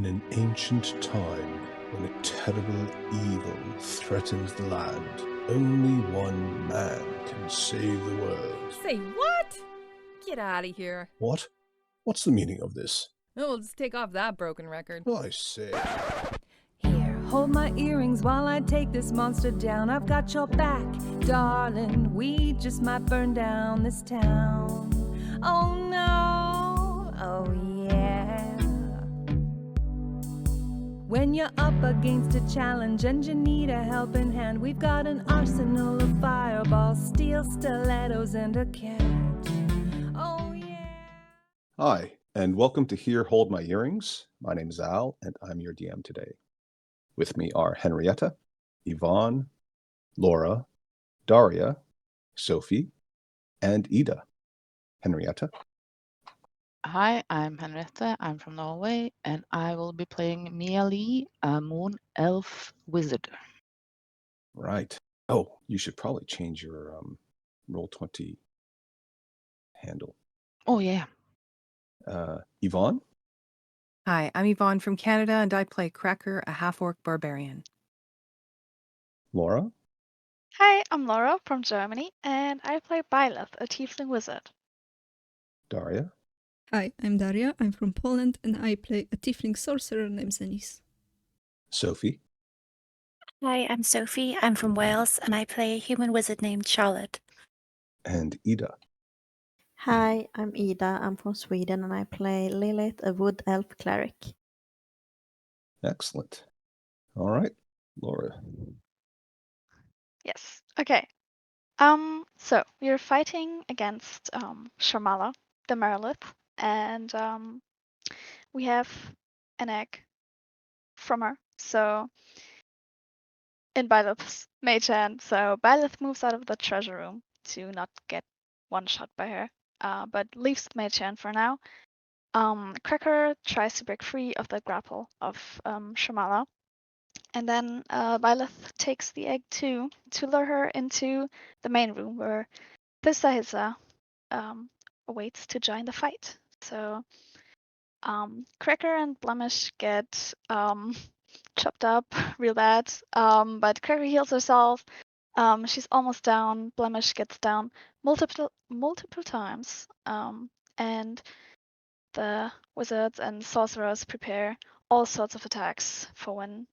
In an ancient time, when a terrible evil threatens the land, only one man can save the world. Say what? Get out of here. What? What's the meaning of this? Oh, we'll just take off that broken record. I say. Here, hold my earrings while I take this monster down. I've got your back, darling. We just might burn down this town. Oh no, oh yeah. When you're up against a challenge and you need a helping hand, we've got an arsenal of fireballs, steel stilettos, and a cat. Oh yeah. Hi, and welcome to Here Hold My Earrings. My name is Al, and I'm your DM today. With me are Henrietta, Yvonne, Laura, Daria, Sophie, and Ida. Henrietta. Hi, I'm Henriette. I'm from Norway, and I will be playing Mia Lee, a moon elf wizard. Right. Oh, you should probably change your Roll20 handle. Oh, yeah. Yvonne. Hi, I'm Yvonne from Canada, and I play Cracker, a half-orc barbarian. Laura. Hi, I'm Laura from Germany, and I play Byleth, a tiefling wizard. Daria. Hi, I'm Daria. I'm from Poland, and I play a tiefling sorcerer named Zenis. Sophie. Hi, I'm Sophie. I'm from Wales, and I play a human wizard named Charlotte. And Ida. Hi, I'm Ida. I'm from Sweden, and I play Lilith, a wood elf cleric. Excellent. All right, Laura. Yes. Okay. So we're fighting against Sharmala, the Merilith, and we have an egg from her. So in Byleth's mage hand. So Byleth moves out of the treasure room to not get one shot by her, but leaves the mage hand for now. Cracker tries to break free of the grapple of Sharmala. And then Byleth takes the egg too to lure her into the main room where Thissa awaits to join the fight. So Cracker and Blemish get chopped up real bad, but Cracker heals herself. She's almost down. Blemish gets down multiple times, and the wizards and sorcerers prepare all sorts of attacks for when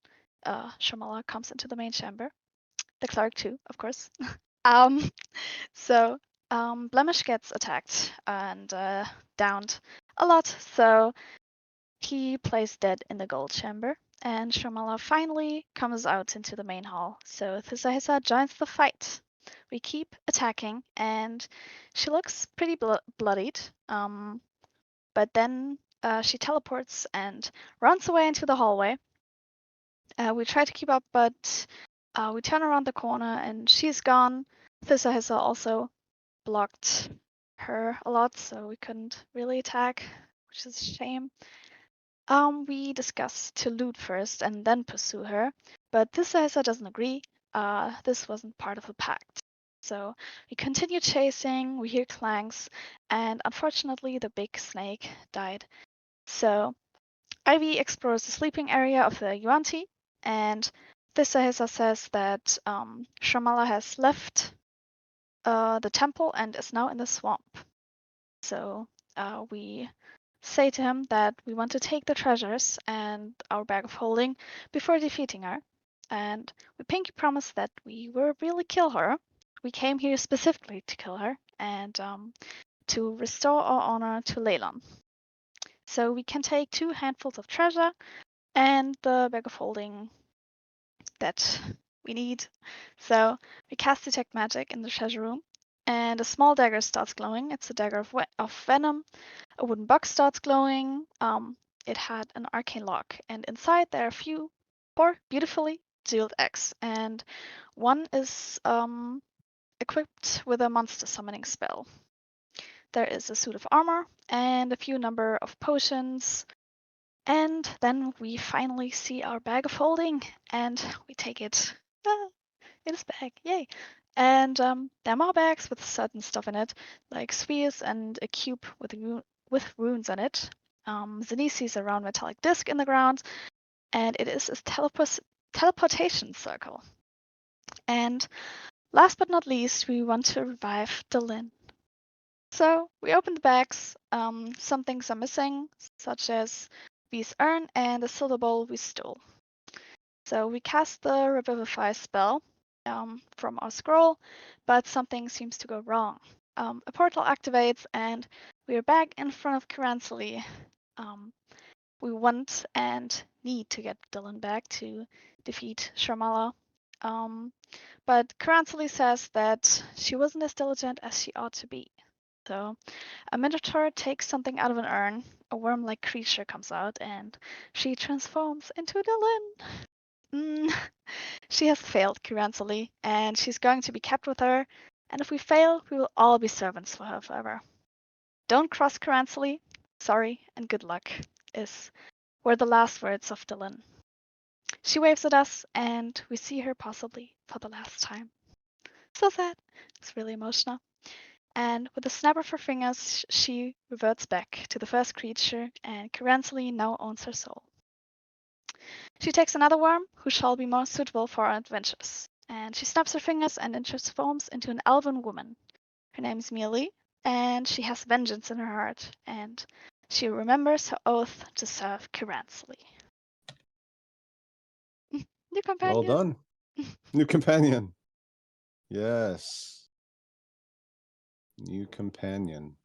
Sharmala comes into the main chamber. The cleric too, of course. So Blemish gets attacked and downed a lot, so he plays dead in the gold chamber, and Sharmala finally comes out into the main hall. So Thissa joins the fight. We keep attacking, and she looks pretty bloodied. But then she teleports and runs away into the hallway. We try to keep up, but we turn around the corner and she's gone. Thissa also blocked her a lot, so we couldn't really attack, which is a shame. We discuss to loot first and then pursue her, but Thissa doesn't agree. This wasn't part of the pact. So we continue chasing, we hear clangs, and unfortunately the big snake died. So Ivy explores the sleeping area of the Yuan-ti, and Thissa says that Sharmala has left the temple and is now in the swamp. So we say to him that we want to take the treasures and our bag of holding before defeating her, and we pinky promise that we will really kill her. We came here specifically to kill her and to restore our honor to Leyland. So we can take 2 handfuls of treasure and the bag of holding that we need. So we cast Detect Magic in the treasure room, and a small dagger starts glowing. It's a dagger of venom. A wooden box starts glowing. It had an arcane lock, and inside there are 4 beautifully jeweled eggs, and one is equipped with a monster summoning spell. There is a suit of armor and a few number of potions. And then we finally see our bag of holding, and we take it in its bag, yay! And there are more bags with certain stuff in it, like spheres and a cube with runes on it. Zenith sees a round metallic disc in the ground, and it is a teleportation circle. And last but not least, we want to revive Delin. So we open the bags. Some things are missing, such as V's urn and the silver bowl we stole. So we cast the Revivify spell from our scroll, but something seems to go wrong. A portal activates, and we are back in front of Karansali. We want and need to get Dylan back to defeat Sharmala. But Karansali says that she wasn't as diligent as she ought to be. So a Minotaur takes something out of an urn, a worm-like creature comes out, and she transforms into Dylan. She has failed Karansali, and she's going to be kept with her, and if we fail, we will all be servants for her forever. Don't cross Karansali, sorry, and good luck, were the last words of Dylan. She waves at us, and we see her possibly for the last time. So sad. It's really emotional. And with a snap of her fingers, she reverts back to the first creature, and Karansali now owns her soul. She takes another worm, who shall be more suitable for our adventures, and she snaps her fingers and transforms into an elven woman. Her name is Mealy, and she has vengeance in her heart, and she remembers her oath to serve Karansali. New companion. Well done. New companion. Yes. New companion.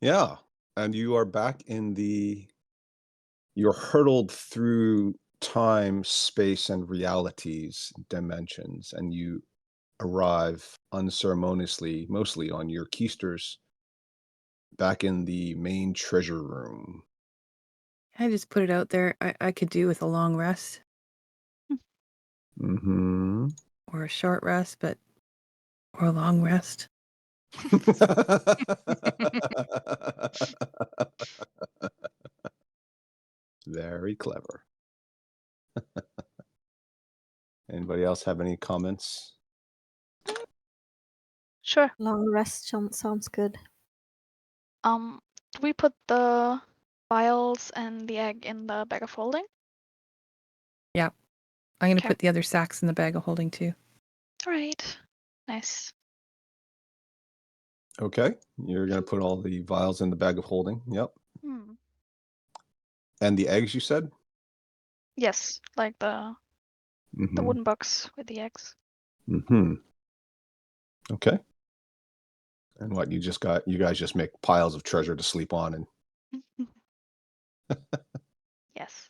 Yeah. And you are back in you're hurtled through time, space, and realities, dimensions, and you arrive unceremoniously, mostly on your keisters, back in the main treasure room. I just put it out there. I could do with a long rest Mm-hmm. or a short rest, or a long rest. Very clever. Anybody else have any comments? Sure. Long rest sounds good. Do we put the vials and the egg in the bag of holding? Yeah. I'm going to Okay. put the other sacks in the bag of holding too. All right. Nice. Okay. You're going to put all the vials in the bag of holding. Yep. And the eggs, you said? Yes, like the wooden box with the eggs. Mm-hmm. Okay. And what, you guys just make piles of treasure to sleep on and Yes.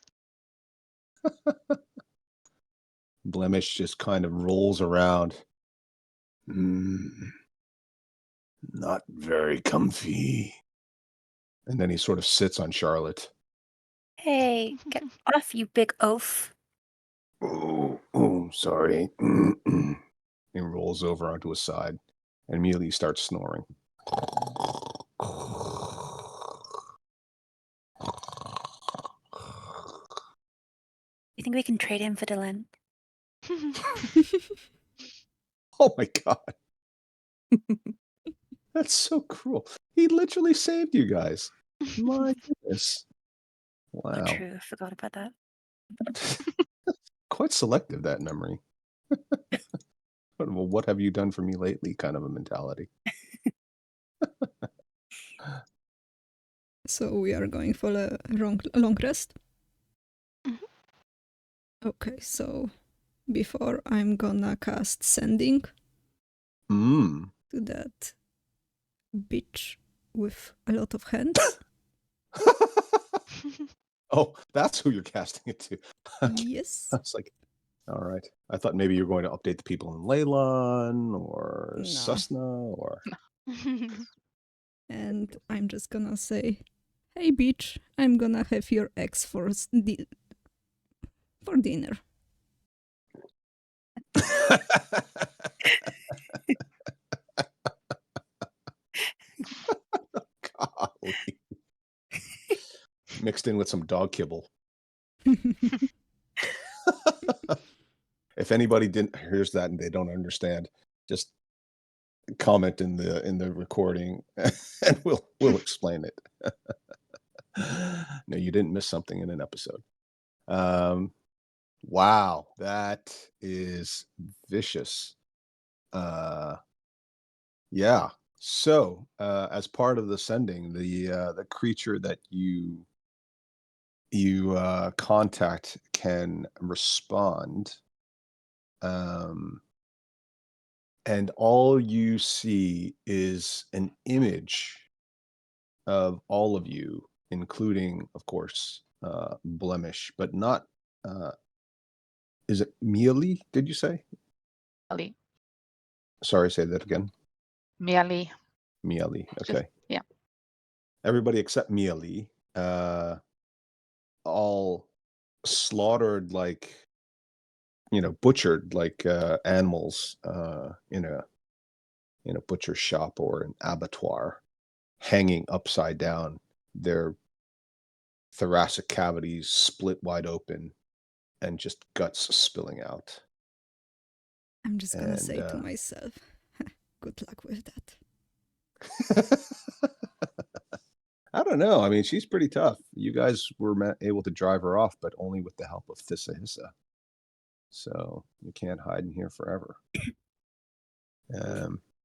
Blemish just kind of rolls around. Not very comfy. And then he sort of sits on Charlotte. Hey, get off, you big oaf. Oh, sorry. He rolls over onto his side and immediately starts snoring. You think we can trade him for Dylan? Oh my God. That's so cruel. He literally saved you guys. My goodness. Oh, Wow. true. I forgot about that. Quite selective, that memory. Well, what have you done for me lately kind of a mentality. So we are going for a long rest. Mhm. Okay, so before I'm gonna cast Sending Mm. to that bitch with a lot of hands. Oh, that's who you're casting it to. Okay. Yes. I was like, all right. I thought maybe you were going to update the people in Leyland or No. Susna or... And I'm just gonna say, hey bitch, I'm gonna have your ex for dinner. Golly. Mixed in with some dog kibble. If anybody hears that and they don't understand, just comment in the recording, and we'll explain it. No, you didn't miss something in an episode. Wow, that is vicious. Yeah. So, as part of the sending, the creature that you contact can respond, um, and all you see is an image of all of you, including, of course, Blemish, but not. Is it Mealy? Did you say? Ali. Sorry, say that again. Mealy. Mealy. Just- Okay. yeah. Everybody except Mealy, all slaughtered like, butchered like animals in a butcher shop or an abattoir, hanging upside down, their thoracic cavities split wide open, and just guts spilling out. I'm just gonna And, say to myself, good luck with that. I don't know. I mean, she's pretty tough. You guys were able to drive her off, but only with the help of Thissa Hissa. So you can't hide in here forever.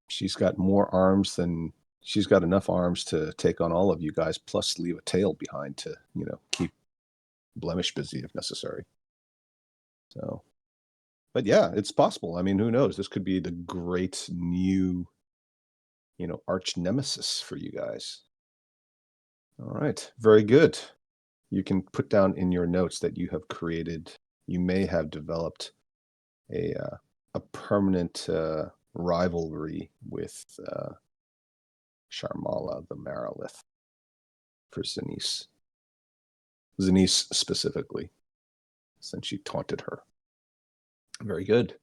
She's got more arms than she's got enough arms to take on all of you guys, plus leave a tail behind to, keep Blemish busy if necessary. So, but yeah, it's possible. I mean, who knows? This could be the great new, arch nemesis for you guys. All right, very good. You can put down in your notes that you have created, you may have developed a permanent rivalry with Sharmala the Marilith for Zenise. Zenise specifically, since she taunted her. Very good.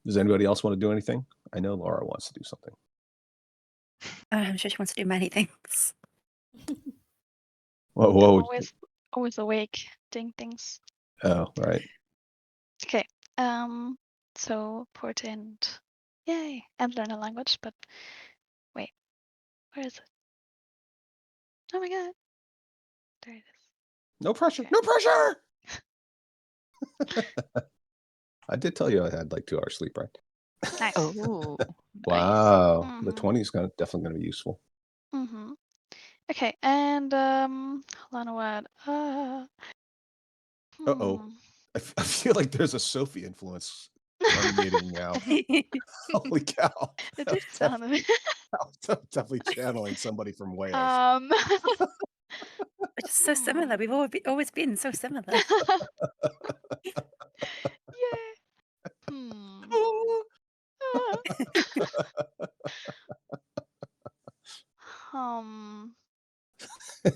Does anybody else want to do anything? I know Laura wants to do something. I'm sure she wants to do many things. Whoa. Always awake doing things. Oh, right. Okay. So Portent, yay, and learn a language. But wait, where is it? Oh my god, there it is. No pressure. Okay. No pressure. I did tell you I had like 2 hours sleep, right? Nice. Oh, Wow. The Mhm. 20 is definitely going to be useful. Mm-hmm. Okay, and hold on a word. Uh-oh. hmm. I feel like there's a Sophie influence permeating now. Holy cow. It did sound a bit. I'm definitely channeling somebody from Wales. Which is so similar. We've always been so similar. Yay. Hmm. Um.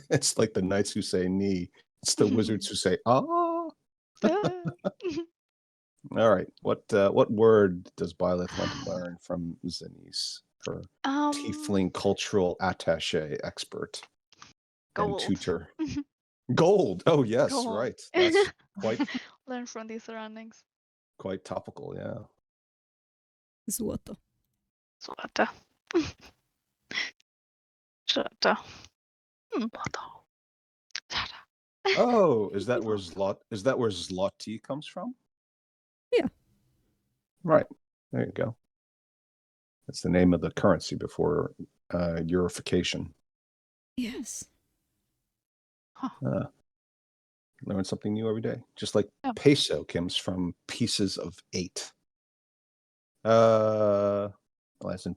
It's like the knights who say knee. It's the wizards who say ah. All right. What word does Byleth want to learn from Zenise, her tiefling cultural attaché expert and Gold. tutor? Gold. Oh yes, Gold. right. That's Learn from these surroundings. quite topical. Yeah. Złoto. Złoto. Złoto. Oh, is that where Zloty comes from? Yeah. Right. There you go. That's the name of the currency before Eurification. Yes. Learn something new every day. Just like Yeah. peso comes from pieces of 8. Well, as in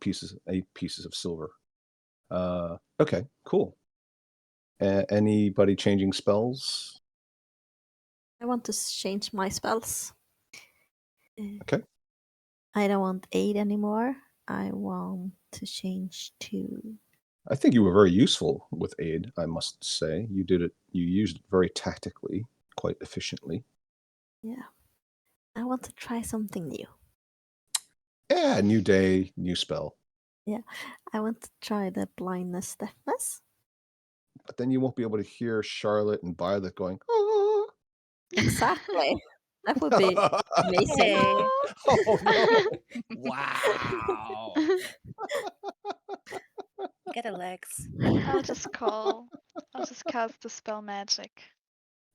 8 pieces of silver. Okay, cool. Anybody changing spells? I want to change my spells. Okay. I don't want aid anymore. I want to change to. I think you were very useful with aid, I must say. You used it very tactically, quite efficiently. Yeah. I want to try something new. Yeah, new day, new spell. Yeah. I want to try the blindness deafness. But then you won't be able to hear Charlotte and Violet going, oh. Exactly. That would be amazing. Hey. Oh no! Wow! Get a legs. I'll just cast the spell magic.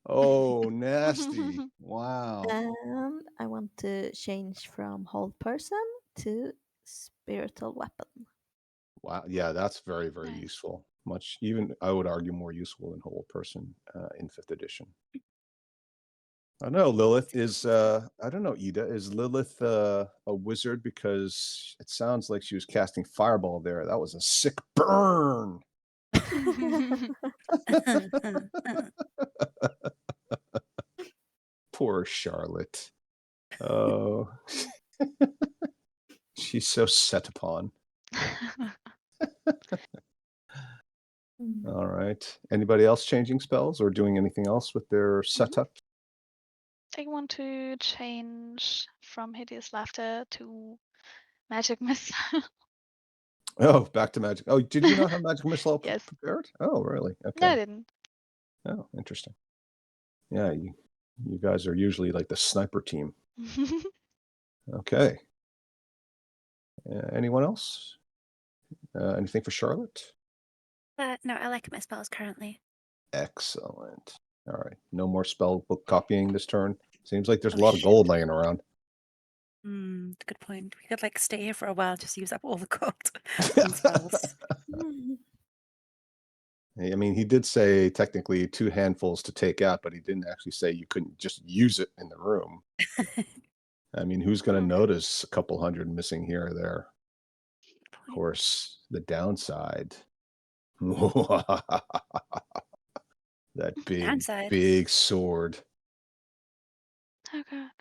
Oh, nasty! Wow! And I want to change from hold person to spiritual weapon. Wow! Yeah, that's very, very Nice. useful. Much, even I would argue, more useful than whole person in 5th edition. I don't know. Lilith is. I don't know. Ida, is Lilith a wizard? Because it sounds like she was casting fireball there. That was a sick burn. Poor Charlotte. Oh, she's so set upon. All right. Anybody else changing spells or doing anything else with their setup? I want to change from Hideous Laughter to Magic Missile. Oh, back to magic. Oh, did you not have magic missile Yes. prepared? Oh, really? No, I Okay. didn't. Oh, interesting. Yeah, you guys are usually like the sniper team. Okay. Anyone else? Anything for Charlotte? No, I like my spells currently. Excellent. All right. No more spell book copying this turn. Seems like there's a Oh, lot of shit. gold laying around. Good point. We could like stay here for a while, just use up all the gold on spells. I mean, he did say technically 2 handfuls to take out, but he didn't actually say you couldn't just use it in the room. I mean, who's going to notice a couple hundred missing here or there? Of course, the downside. That Downside. big sword. Oh god.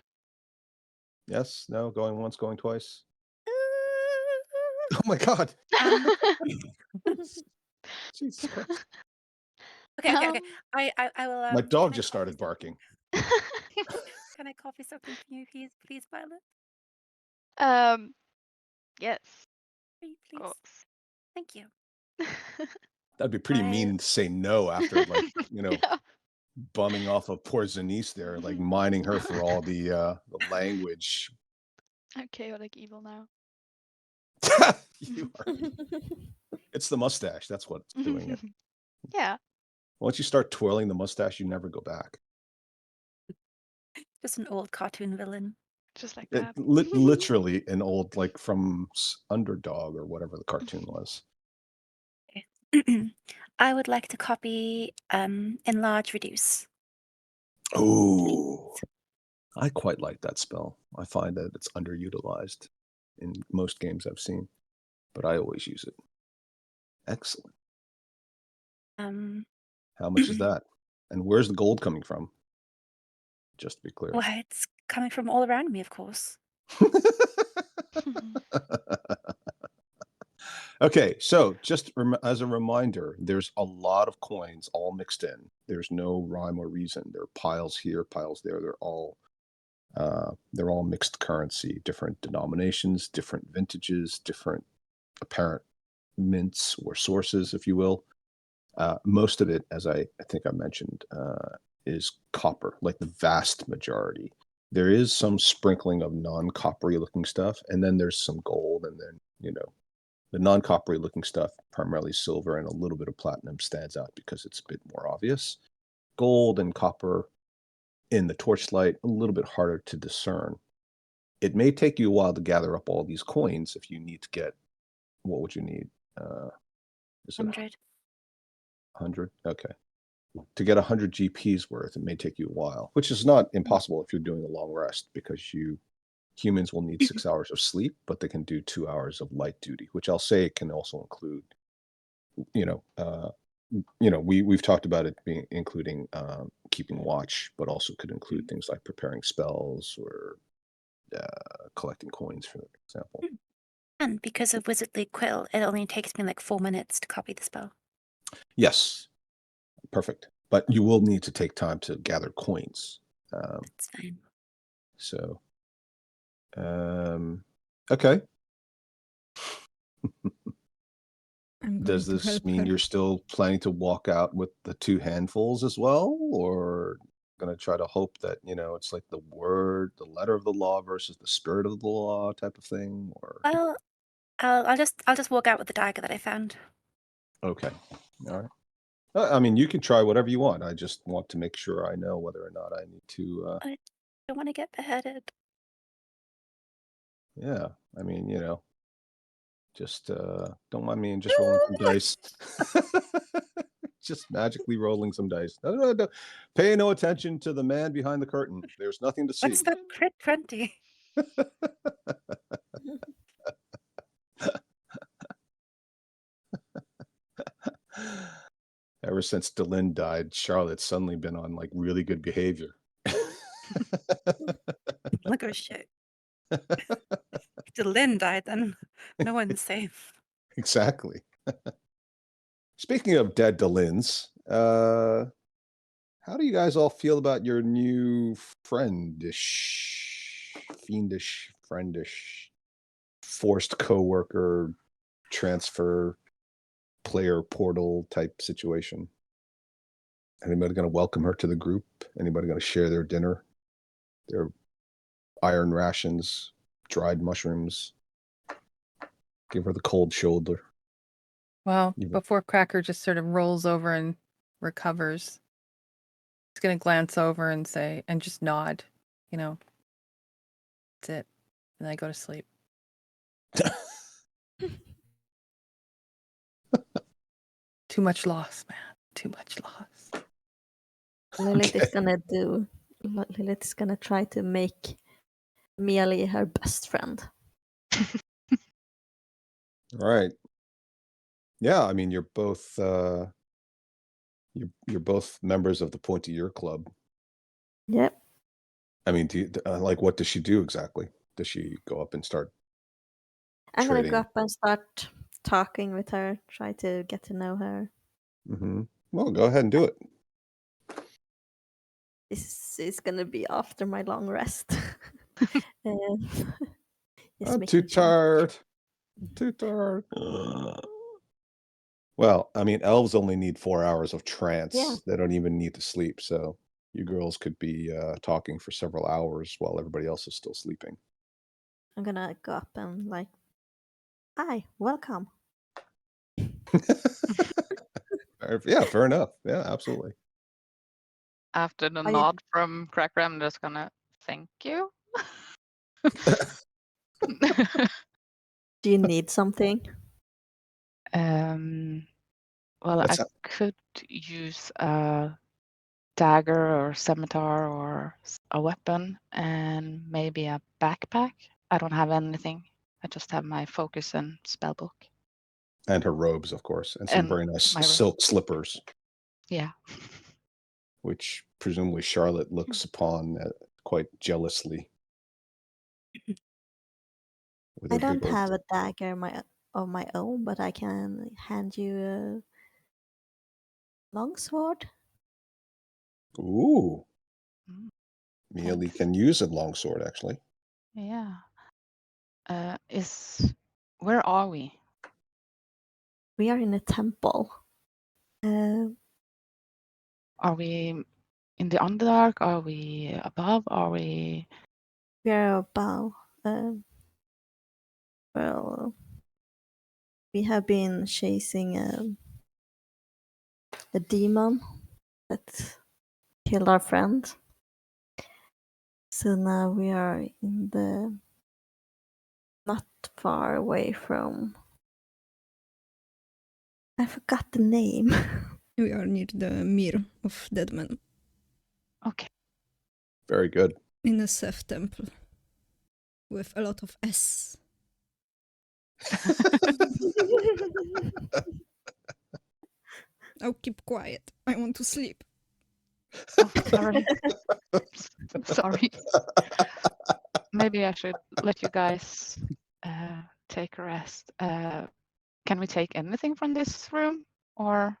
Yes? No? Going once, going twice? Oh my god! Jesus Christ. Okay. I will. My dog can I just started copy barking. Can I copy something from you, please, Violet? Yes, Please. of course. Thank you. That'd be pretty mean to say no after, like, Yeah. bumming off of poor Zanice there, like mining her for all the language. I'm chaotic evil now. You are. It's the mustache. That's what's doing it. Yeah. Once you start twirling the mustache, you never go back. Just an old cartoon villain. Just like that. Literally an old, like from Underdog or whatever the cartoon was. I would like to copy enlarge reduce. Oh, I quite like that spell. I find that it's underutilized in most games I've seen, but I always use it. Excellent. How much is that? And where's the gold coming from? Just to be clear. Well, it's coming from all around me, of course. Okay, so just as a reminder, there's a lot of coins all mixed in. There's no rhyme or reason. There are piles here, piles there. They're all mixed currency, different denominations, different vintages, different apparent mints or sources, if you will. Most of it, as I think I mentioned, is copper, like the vast majority. There is some sprinkling of non-coppery looking stuff, and then there's some gold, and then, the non-coppery looking stuff, primarily silver and a little bit of platinum, stands out because it's a bit more obvious. Gold and copper in the torchlight, a little bit harder to discern. It may take you a while to gather up all these coins if you need to get, what would you need? Is it 100. 100? Okay. To get 100 GPs worth, it may take you a while, which is not impossible if you're doing a long rest, because humans will need 6 hours of sleep, but they can do 2 hours of light duty, which I'll say can also include, we've talked about it being including keeping watch, but also could include things like preparing spells or collecting coins, for example. And because of Wizardly Quill, it only takes me like 4 minutes to copy the spell. Yes, perfect. But you will need to take time to gather coins. That's fine. So, okay. Does this mean you're still planning to walk out with the 2 handfuls as well, or gonna try to hope that, it's like the letter of the law versus the spirit of the law type of thing, or Well, I'll just walk out with the dagger that I found. okay, all right. I mean, you can try whatever you want. I just want to make sure I know whether or not I need to. I don't want to get beheaded. Yeah, I mean, just don't mind me and just rolling some dice. Just magically rolling some dice. No. Pay no attention to the man behind the curtain. There's nothing to see. What's the crit 20? Ever since Delin died, Charlotte's suddenly been on like really good behavior. Look at shit. If Delin died, then no one's safe. Exactly. Speaking of dead Delins, how do you guys all feel about your new fiendish, forced coworker transfer player portal type situation? Anybody going to welcome her to the group? Anybody going to share their dinner, their iron rations, dried mushrooms? Give her the cold shoulder. Well, You- before Cracker just sort of rolls over and recovers, he's going to glance over and say, and just nod, that's it. And I go to sleep. Too much loss, man. Too much loss. Lilith is Okay. Lilith's gonna try to make Mealy her best friend. All right. Yeah, I mean, you're both you're both members of the Pointy Ear Club. Yep. I mean, what does she do exactly? Does she go up and start? I'm gonna Trading. go up and start talking with her, try to get to know her. Mm-hmm. Well, go ahead and do it. This is gonna be after my long rest. Just I'm making too sure. tired. Too tired. Well, I mean, elves only need 4 hours of trance. Yeah. They don't even need to sleep. So you girls could be talking for several hours while everybody else is still sleeping. I'm gonna go up and like, hi, welcome. Yeah, fair enough. Yeah, absolutely. After the Are you- nod from Cracker, I'm just gonna thank you. Do you need something? Well, That's I could use a dagger or scimitar or a weapon and maybe a backpack. I don't have anything. I just have my focus and spell book. and her robes, of course, and some And very nice my robe. silk slippers, Yeah. which presumably Charlotte looks upon quite jealously. With I her big don't old- have a dagger of my own, but I can hand you a longsword. Ooh. Mm, Mealy thanks. can use a longsword, actually. Yeah. Where are we? We are in a temple. Are we in the Underdark? Are we above? Are we? We are above. Well, we have been chasing a demon that killed our friend. So now we are in the not far away from. I forgot the name. We are near the Mir of Dead Men Okay. Very good. in a Seth temple with a lot of S. Oh, keep quiet. I want to sleep. Oh, sorry. Sorry. Maybe I should let you guys take a rest. Can we take anything from this room? Or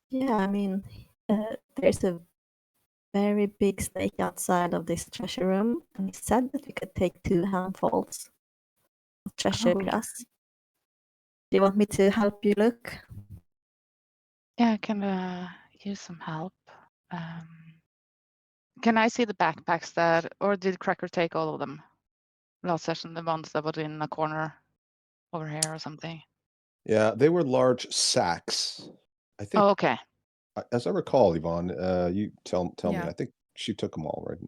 Yeah, I mean, there's a very big snake outside of this treasure room, and he said that we could take 2 handfuls of treasure with Okay. us. Do you want me to help you look? yeah, I can use some help. Can I see the backpacks that, or did Cracker take all of them last session? The ones that were in a corner over here or something. Yeah, they were large sacks. I think, Oh, okay. as I recall, Yvonne, you tell me. Yeah. I think she took them all, right?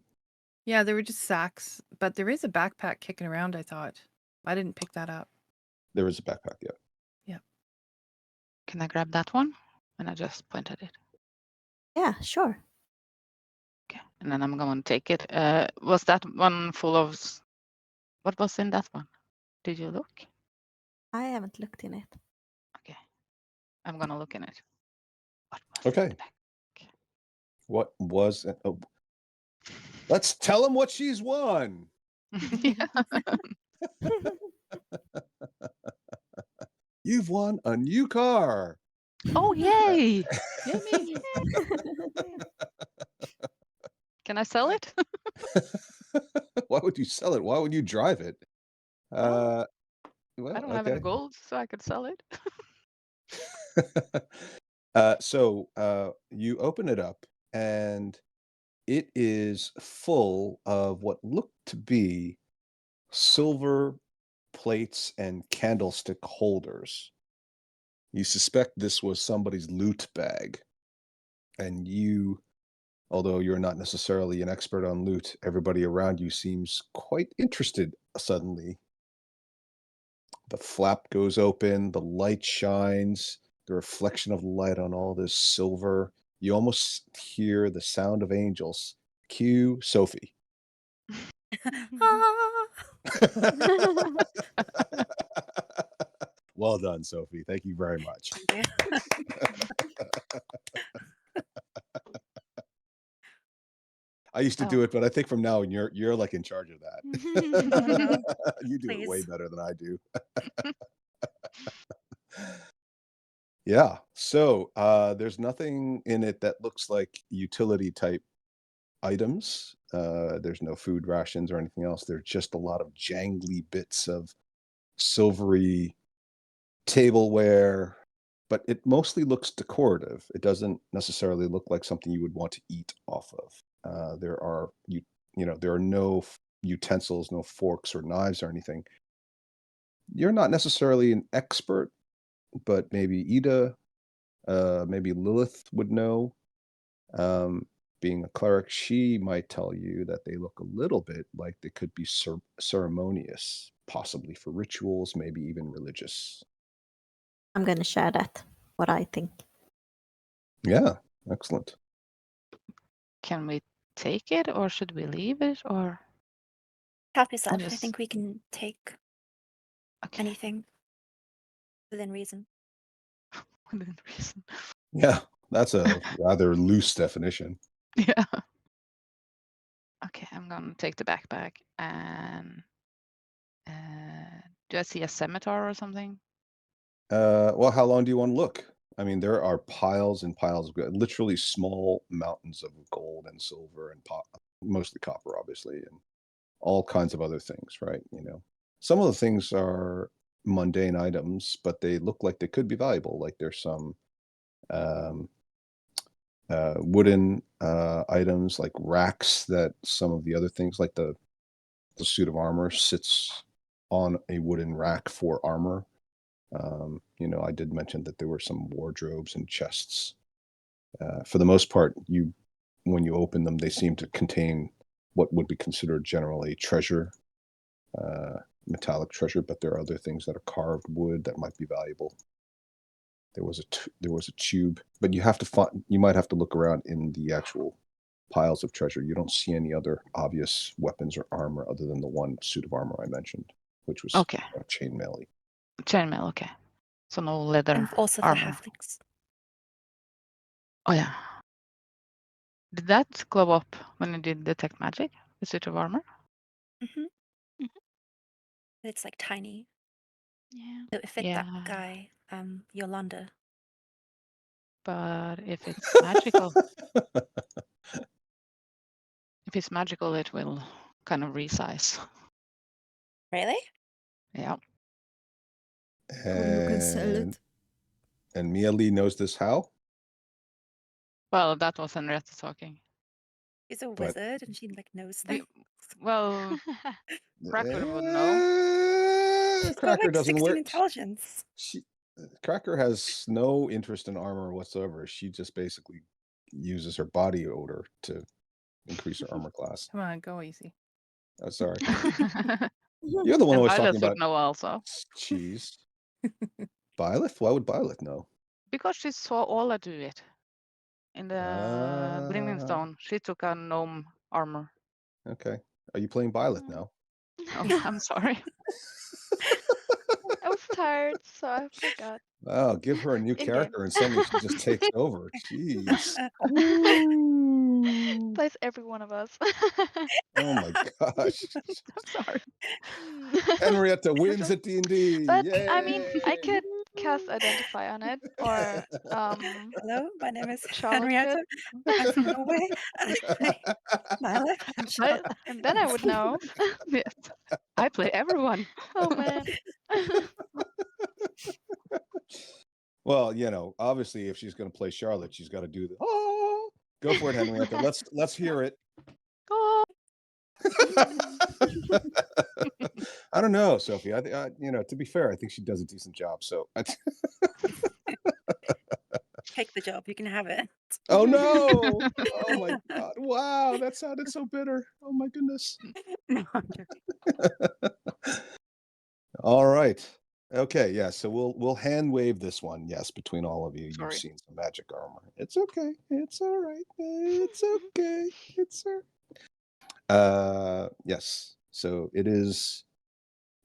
Yeah, they were just sacks, but there is a backpack kicking around, I thought. I didn't pick that up. There is a backpack, yeah. Can I grab that one? And I just pointed it. Yeah, sure. Okay. And then I'm going to take it. Was that one full of? What was in that one? Did you look? I haven't looked in it. Okay. I'm gonna look in it. What was in Okay. the back? What was it? Oh. Let's tell them what she's won. Yeah. You've won a new car. Oh, yay! Yay me. Can I sell it? Why would you sell it? Why would you drive it? Well, I don't have any gold, so I could sell it. So you open it up, and it is full of what looked to be silver plates and candlestick holders. You suspect this was somebody's loot bag. And you, although you're not necessarily an expert on loot, everybody around you seems quite interested suddenly. The flap goes open, the light shines, the reflection of the light on all this silver. You almost hear the sound of angels. Cue Sophie. Ah. Well done, Sophie. Thank you very much. Yeah. I used to do it, but I think from now on you're like in charge of that. Oh, no. You do it way Please. better than I do. Yeah. So there's nothing in it that looks like utility type items. There's no food rations or anything else. There's just a lot of jangly bits of silvery tableware, but it mostly looks decorative. It doesn't necessarily look like something you would want to eat off of. There are there are no utensils, no forks or knives or anything. You're not necessarily an expert, but maybe Ida, maybe Lilith would know. Being a cleric, she might tell you that they look a little bit like they could be ceremonious, possibly for rituals, maybe even religious. I'm going to share that, what I think. Yeah, excellent. Can we take it, or should we leave it, or? Help yourself. I just- think we can take Okay. anything within reason. Within reason. Yeah, that's a rather loose definition. Yeah. Okay, I'm gonna take the backpack and do I see a scimitar or something? Well, how long do you want to look? I mean, there are piles and piles of literally small mountains of gold and silver and mostly copper, obviously, and all kinds of other things, right? Some of the things are mundane items, but they look like they could be valuable. Like there's some wooden items like racks that some of the other things, like the suit of armor, sits on a wooden rack for armor. I did mention that there were some wardrobes and chests. For the most part, when you open them, they seem to contain what would be considered generally treasure, metallic treasure, but there are other things that are carved wood that might be valuable. There was a tube, but you might have to look around in the actual piles of treasure. You don't see any other obvious weapons or armor other than the one suit of armor I mentioned, which was Okay. chainmail-y. Chainmail, okay. So no leather And also the armor. halflings. Oh yeah. Did that glow up when you did detect magic? The suit of armor? It's like tiny. Yeah. It would fit Yeah. that guy, Yolanda. But if it's magical, it will kind of resize. Really? Yeah. Or you can sell it. And Mia Lee knows this how? Well, that was Henrietta talking. He's a But- wizard and she like knows The- things. Well, Cracker would know. Eh, She's got Cracker like doesn't 16 wear. intelligence. Cracker has no interest in armor whatsoever. She just basically uses her body odor to increase her armor class. Come on, go easy. Oh, sorry. You're the one And always Violet talking would about know also. cheese. Violet? Why would Violet know? Because she saw Ola do it. In the Blinding Ah. Stone, she took a gnome armor. Okay. Are you playing Violet now? Oh, I'm sorry. I was tired, so I forgot. Wow, give her a new In-game. character and suddenly she just takes over. Jeez. Ooh. Plays every one of us. Oh my gosh. I'm sorry. Henrietta wins at D&D. But I mean, I Yay! could cast Identify on it, or Hello, my name is Charlotte Henrietta. I'm from Norway. And I play Violet and Charlotte. and then I would know. Yes. I play everyone. Oh man. Well, obviously if she's going to play Charlotte, she's got to do the oh. Go for it, Henrietta. Let's hear it. Oh, I don't know, Sophie. I to be fair, I think she does a decent job. So, Take the job. You can have it. oh no! Oh my God! Wow, that sounded so bitter. Oh my goodness! No, I'm joking. All right. Okay. Yeah. So we'll hand wave this one. Yes, between all of you, Sorry. you've seen some magic armor. It's okay. It's all right. It's okay. It's all right. Yes. So it is.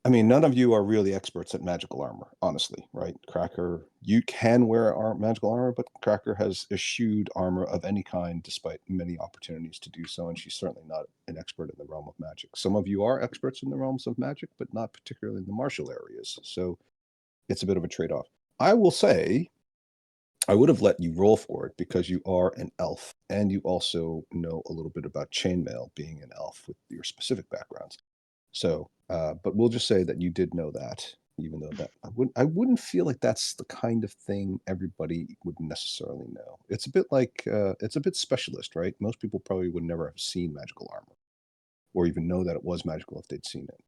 I mean, none of you are really experts at magical armor, honestly, right? Cracker, you can wear magical armor, but Cracker has eschewed armor of any kind despite many opportunities to do so, and she's certainly not an expert in the realm of magic. Some of you are experts in the realms of magic, but not particularly in the martial areas, so it's a bit of a trade-off. I will say, I would have let you roll for it because you are an elf, and you also know a little bit about chainmail, being an elf with your specific backgrounds. So, but we'll just say that you did know that, even though that I wouldn't feel like that's the kind of thing everybody would necessarily know. It's a bit like it's a bit specialist, right? Most people probably would never have seen magical armor, or even know that it was magical if they'd seen it.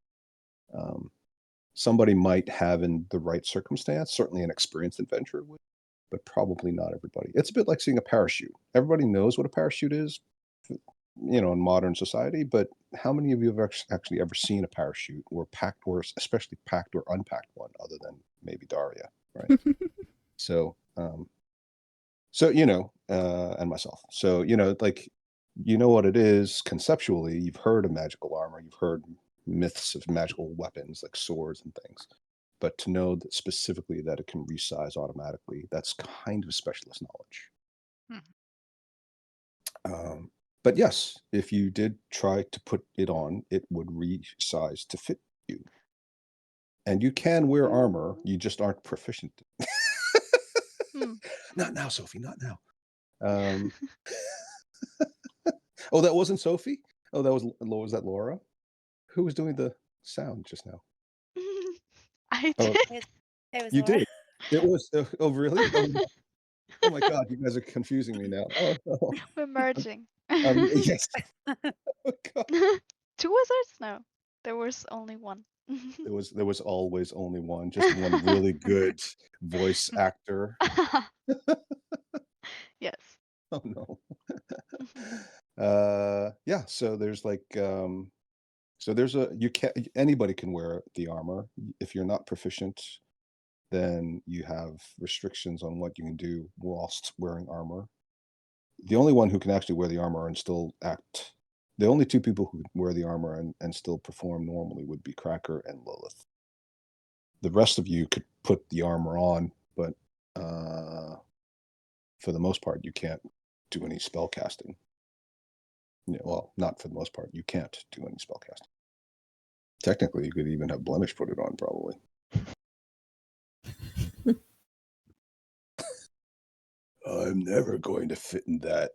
Somebody might have, in the right circumstance, certainly an experienced adventurer would, but probably not everybody. It's a bit like seeing a parachute. Everybody knows what a parachute is, in modern society, but how many of you have actually ever seen a parachute or packed, or especially packed or unpacked one, other than maybe Daria, right? So, and myself. So, what it is conceptually. You've heard of magical armor. You've heard myths of magical weapons like swords and things. But to know that specifically that it can resize automatically, that's kind of specialist knowledge. But yes, if you did try to put it on, it would resize to fit you. And you can wear armor, you just aren't proficient. Not now, Sophie, not now. Oh, that wasn't Sophie? Oh, was that Laura? Who was doing the sound just now? I Oh, did. It was you Laura. did. It was. Oh, really? Oh my God, you guys are confusing me now. Oh, no. We're merging. Yes. Oh, God. 2 wizards? No, there was only one. There was always only one, just one really good voice actor. Yes. Oh no. Yeah, so there's anybody can wear the armor. If you're not proficient, then you have restrictions on what you can do whilst wearing armor. The only one who can actually wear the armor and still act, the only 2 people who can wear the armor and still perform normally would be Cracker and Lilith. The rest of you could put the armor on, but for the most part, you can't do any spell casting. Well, not for the most part. You can't do any spell casting. Technically, you could even have Blemish put it on, probably. I'm never going to fit in that.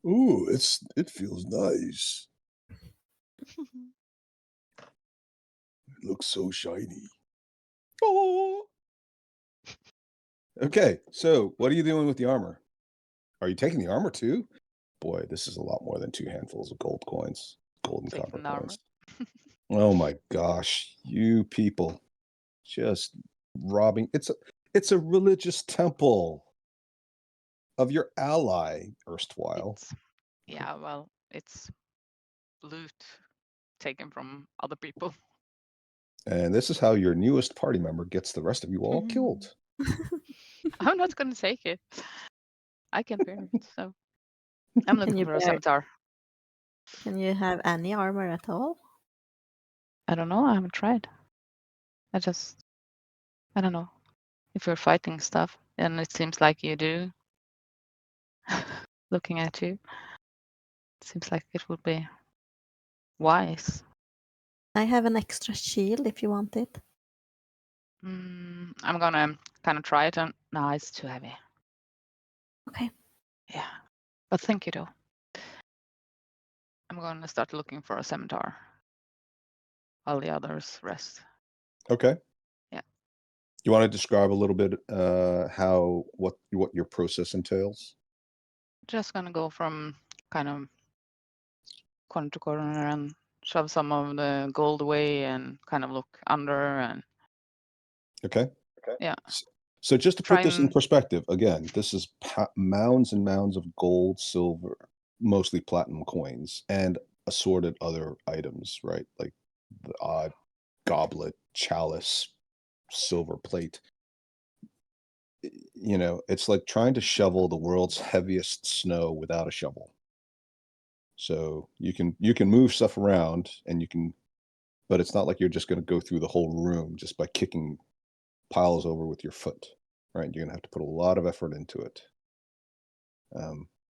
Ooh, it feels nice. It looks so shiny. Oh. Okay, so what are you doing with the armor? Are you taking the armor too? boy, this is a lot more than 2 handfuls of gold coins, gold and Taking copper the armor. coins. Oh my gosh, you people just robbing. It's a religious temple of your ally, erstwhile. Yeah, well, it's loot taken from other people. And this is how your newest party member gets the rest of you all killed. I'm not gonna take it. I can bear it, so I'm Can looking you for a bear- scimitar. Can you have any armor at all? I don't know. I haven't tried. I don't know. If you're fighting stuff, and it seems like you do. Looking at you, it seems like it would be wise. I have an extra shield if you want it. I'm gonna kind of try it, and no, it's too heavy. Okay. Yeah, but thank you though. I'm gonna start looking for a scimitar while the others rest. Okay. Yeah. You want to describe a little bit what your process entails? Just gonna go from kind of corner to corner and shove some of the gold away and kind of look under and Okay. yeah. So just to Try put this in and- perspective, again, this is mounds and mounds of gold, silver, mostly platinum coins, and assorted other items, right? Like the odd goblet, chalice, silver plate. You know, it's like trying to shovel the world's heaviest snow without a shovel. So you can move stuff around and but it's not like you're just going to go through the whole room just by kicking piles over with your foot, right? You're going to have to put a lot of effort into it,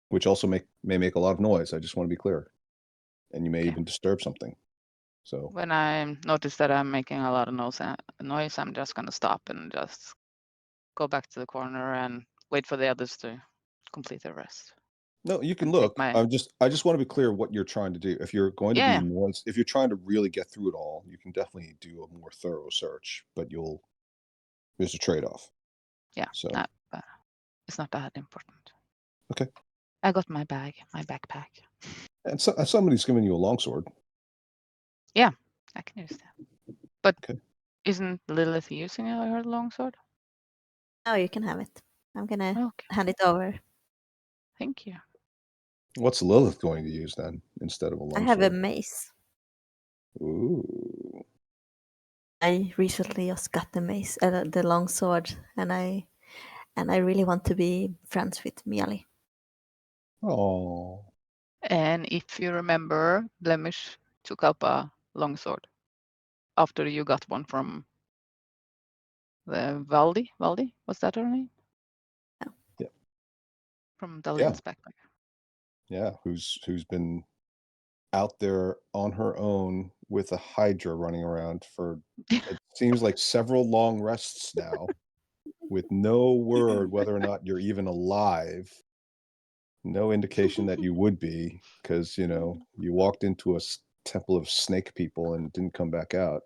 which also may make a lot of noise. I just want to be clear, and you may even disturb something. So when I notice that I'm making a lot of noise, I'm just gonna stop and just go back to the corner and wait for the others to complete their rest. no, you can And take look. my- I just want to be clear what you're trying to do. If you're going to Yeah. be noise, if you're trying to really get through it all, you can definitely do a more thorough search, but there's a trade-off. Yeah, So but it's not that important. Okay. I got my bag, my backpack. and somebody's giving you a longsword. I can use that. But Okay. isn't Lilith using her longsword? Oh, you can have it. I'm gonna Okay, hand it over. thank you. What's Lilith going to use then instead of a I longsword? have a mace. Ooh. I recently just got the mace, the long sword, and I really want to be friends with Miali. Oh. And if you remember, Blemish took up a longsword after you got one from the Valdi. Valdi, was that her name? Yeah. From Dalian's backpack. Yeah, who's been out there on her own with a Hydra running around for it seems like several long rests now, with no word whether or not you're even alive. No indication that you would be, because you walked into a temple of snake people and didn't come back out.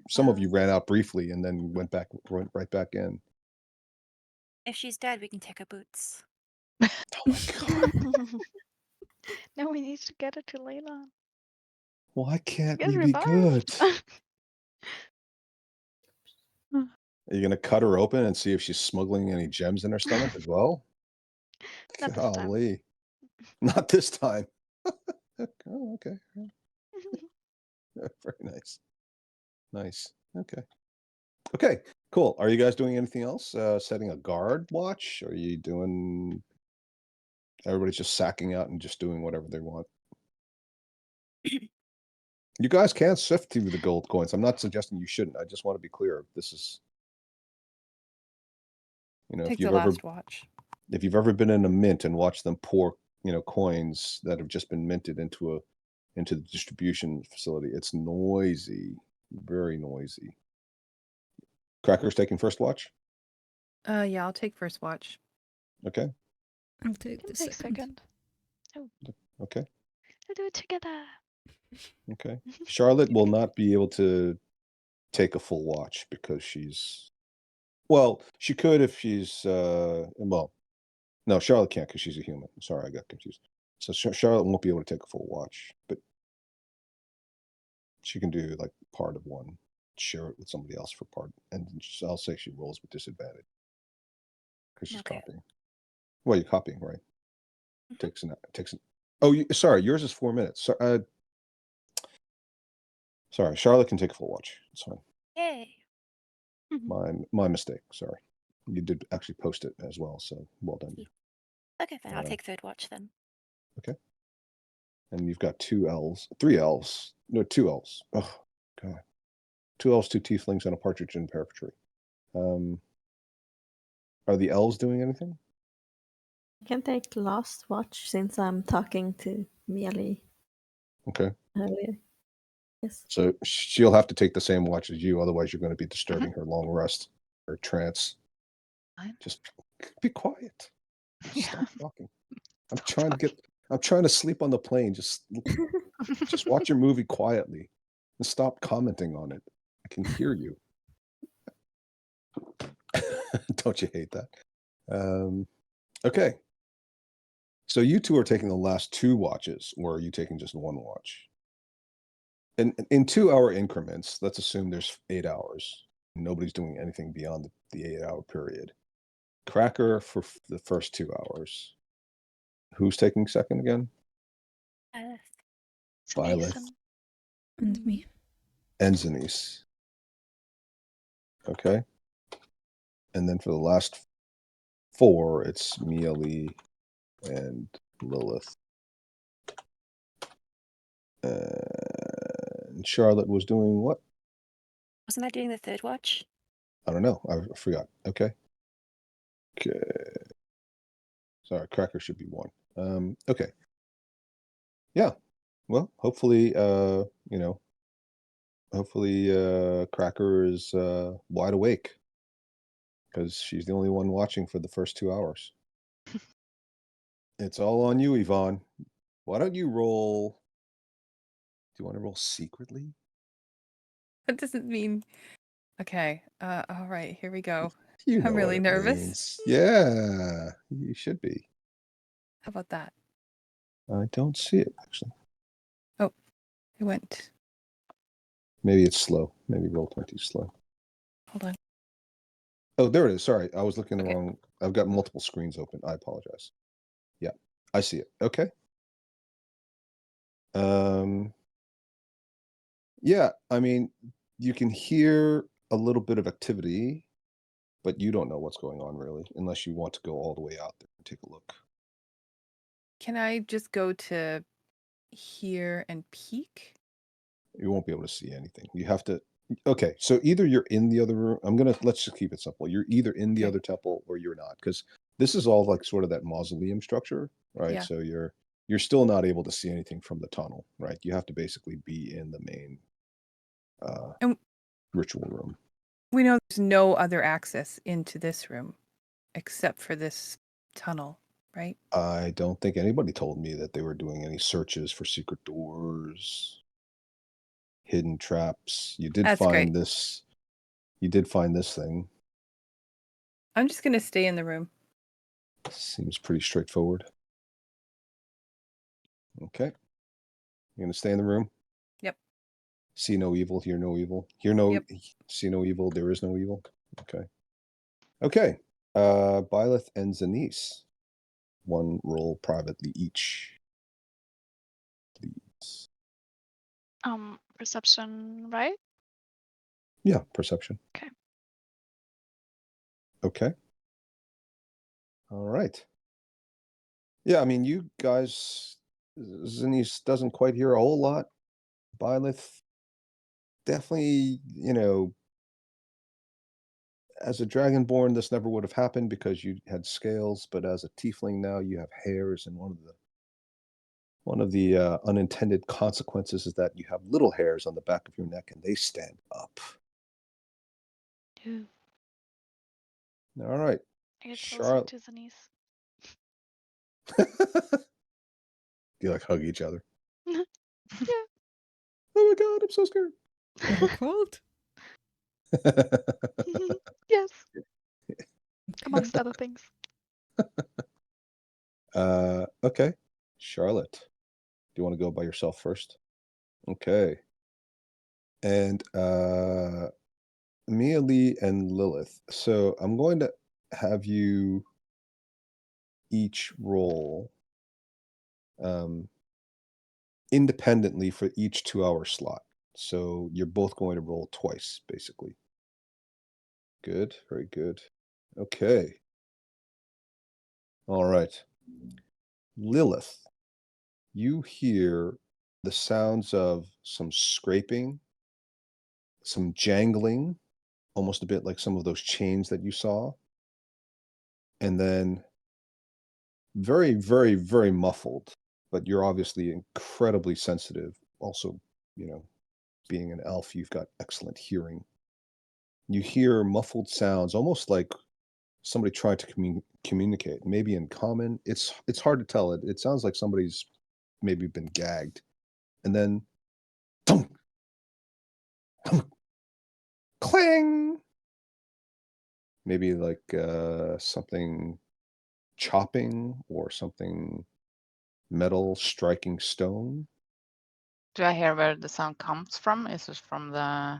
Some of you ran out briefly and then went right back in. If she's dead, we can take her boots. Oh my god! No, we need to get her to Leyland. Why can't Get we be good? revived. Are you gonna cut her open and see if she's smuggling any gems in her stomach as well? Not this time. Golly. Not this time. Oh, okay. Very nice. Nice. Okay. Okay, cool. Are you guys doing anything else? Setting a guard watch? Are you doing everybody's just sacking out and just doing whatever they want? You guys can sift through the gold coins. I'm not suggesting you shouldn't. I just want to be clear. This is Take the last watch. if you've ever been in a mint and watched them pour, coins that have just been minted into the distribution facility, it's noisy, very noisy. Cracker's taking first watch. Yeah, I'll take first watch. Okay. I'll take the Take second. second. Okay. We'll do it together. Okay. Charlotte will not be able to take a full watch because she could if she's No, Charlotte can't because she's a human. Sorry, I got confused. So Charlotte won't be able to take a full watch, but she can do like part of one, share it with somebody else for part, and I'll say she rolls with disadvantage because she's Okay. copying. Well, you're copying, right? Takes an. Oh, sorry, yours is 4 minutes. Sorry, Charlotte can take a full watch. It's fine. Yay. My mistake. Sorry, you did actually post it as well, so well done. Okay, then I'll Uh, take third watch then. And you've got 3 elves. No, 2 elves. Oh god, 2 elves, 2 tieflings, and a partridge in a pear tree. Are the elves doing anything? I can take last watch since I'm talking to Miali Okay, earlier. Yes. so she'll have to take the same watch as you, otherwise you're going to be disturbing her long rest or trance. Fine. Just be quiet. Yeah. Stop talking. I'm trying to sleep on the plane. Just watch your movie quietly and stop commenting on it. I can hear you. Don't you hate that? Okay. So you two are taking the last 2 watches, or are you taking just 1 watch? And in 2-hour increments, let's assume there's 8 hours. Nobody's doing anything beyond the 8-hour period. Cracker for the first 2 hours. Who's taking second again? Byleth. Mason. And me. And Zanice. Okay. And then for the last 4, it's Miali and Lilith. And Charlotte was doing what? Wasn't I doing the third watch? I don't know. I forgot. Okay. Sorry, Cracker should be 1. Okay. Yeah. Well, hopefully, Cracker is wide awake because she's the only one watching for the first 2 hours. It's all on you, Yvonne. Why don't you roll? Do you want to roll secretly? That doesn't mean. Okay. All right. Here we go. You know I'm what really it nervous. means. Yeah, you should be. How about that? I don't see it actually. It went. Maybe it's slow. Maybe Roll20 is slow. Hold on. Oh, there it is. Sorry, I was looking Okay. wrong. I've got multiple screens open. I apologize. Yeah, I see it. Okay. Yeah, I mean, you can hear a little bit of activity, but you don't know what's going on really, unless you want to go all the way out there and take a look. Can I just go to here and peek? You won't be able to see anything. You have to. Okay, so either you're in the other room. Let's just keep it simple. You're either in the Okay. other temple or you're not, because this is all like sort of that mausoleum structure, right? Yeah. So you're still not able to see anything from the tunnel, right? You have to basically be in the main And- ritual room. We know there's no other access into this room except for this tunnel, right? I don't think anybody told me that they were doing any searches for secret doors, hidden traps. You did That's find great. this. You did find this thing. I'm just gonna stay in the room. Seems pretty straightforward. Okay. You're gonna stay in the room? Yep. See no evil, hear no evil. Yep. See no evil, there is no evil. Okay. Okay. Byleth and Zanice. 1 roll privately each. Please. Perception, right? Yeah, perception. Okay. Okay. All right. Yeah, I mean, you guys, Zanice doesn't quite hear a whole lot. Byleth, definitely, as a dragonborn, this never would have happened because you had scales, but as a tiefling now, you have hairs, and one of the unintended consequences is that you have little hairs on the back of your neck, and they stand up. Ooh, All right. I get closer Charlotte. to Zanice. You like hug each other. Yeah. Oh my god, I'm so scared. You're cold? Yes. Amongst other things. Okay. Charlotte, do you want to go by yourself first? Okay. And Mia Lee and Lilith. So I'm going to have you each roll independently for each 2-hour slot. So you're both going to roll twice, basically. Good, very good. Okay. All right. Lilith, you hear the sounds of some scraping, some jangling, almost a bit like some of those chains that you saw. And then very, very, very muffled, but you're obviously incredibly sensitive. Also, you know, being an elf, you've got excellent hearing. You hear muffled sounds, almost like somebody trying to communicate, maybe in common. It's hard to tell. It sounds like somebody's maybe been gagged. And then thunk, thunk, clang. Maybe like something chopping or something metal striking stone. Do I hear where the sound comes from? Is it from the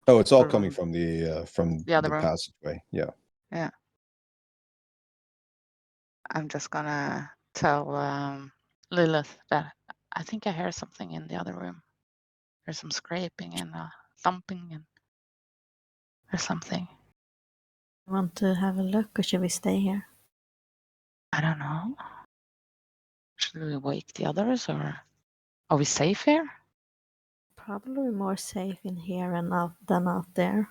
Oh, it's all The coming room. from the The other room? passageway. Yeah. Yeah. I'm just gonna tell Lilith that I think I hear something in the other room. There's some scraping and thumping and there's something. Want to have a look, or should we stay here? I don't know. Should we wake the others or are we safe here? Probably more safe in here and out than out there.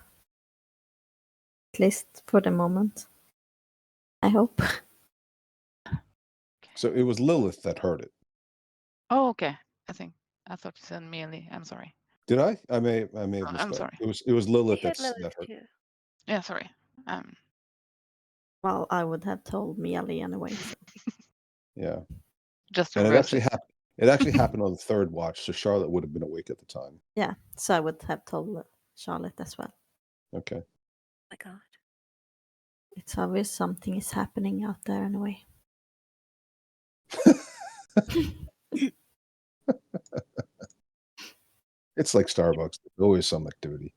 At least for the moment. I hope. So it was Lilith that heard it. Oh, okay. I thought you said Mealy. I'm sorry. Did I? I may have I'm misspoke. sorry. It was We Lilith heard that Lilith heard. too. Yeah, sorry. Well, I would have told Miali anyway. So. Yeah. Just And reverse it. it actually happened on the third watch, so Charlotte would have been awake at the time. Yeah, so I would have told Charlotte as well. Okay. Oh my god. It's obvious something is happening out there anyway. It's like Starbucks. There's always some activity.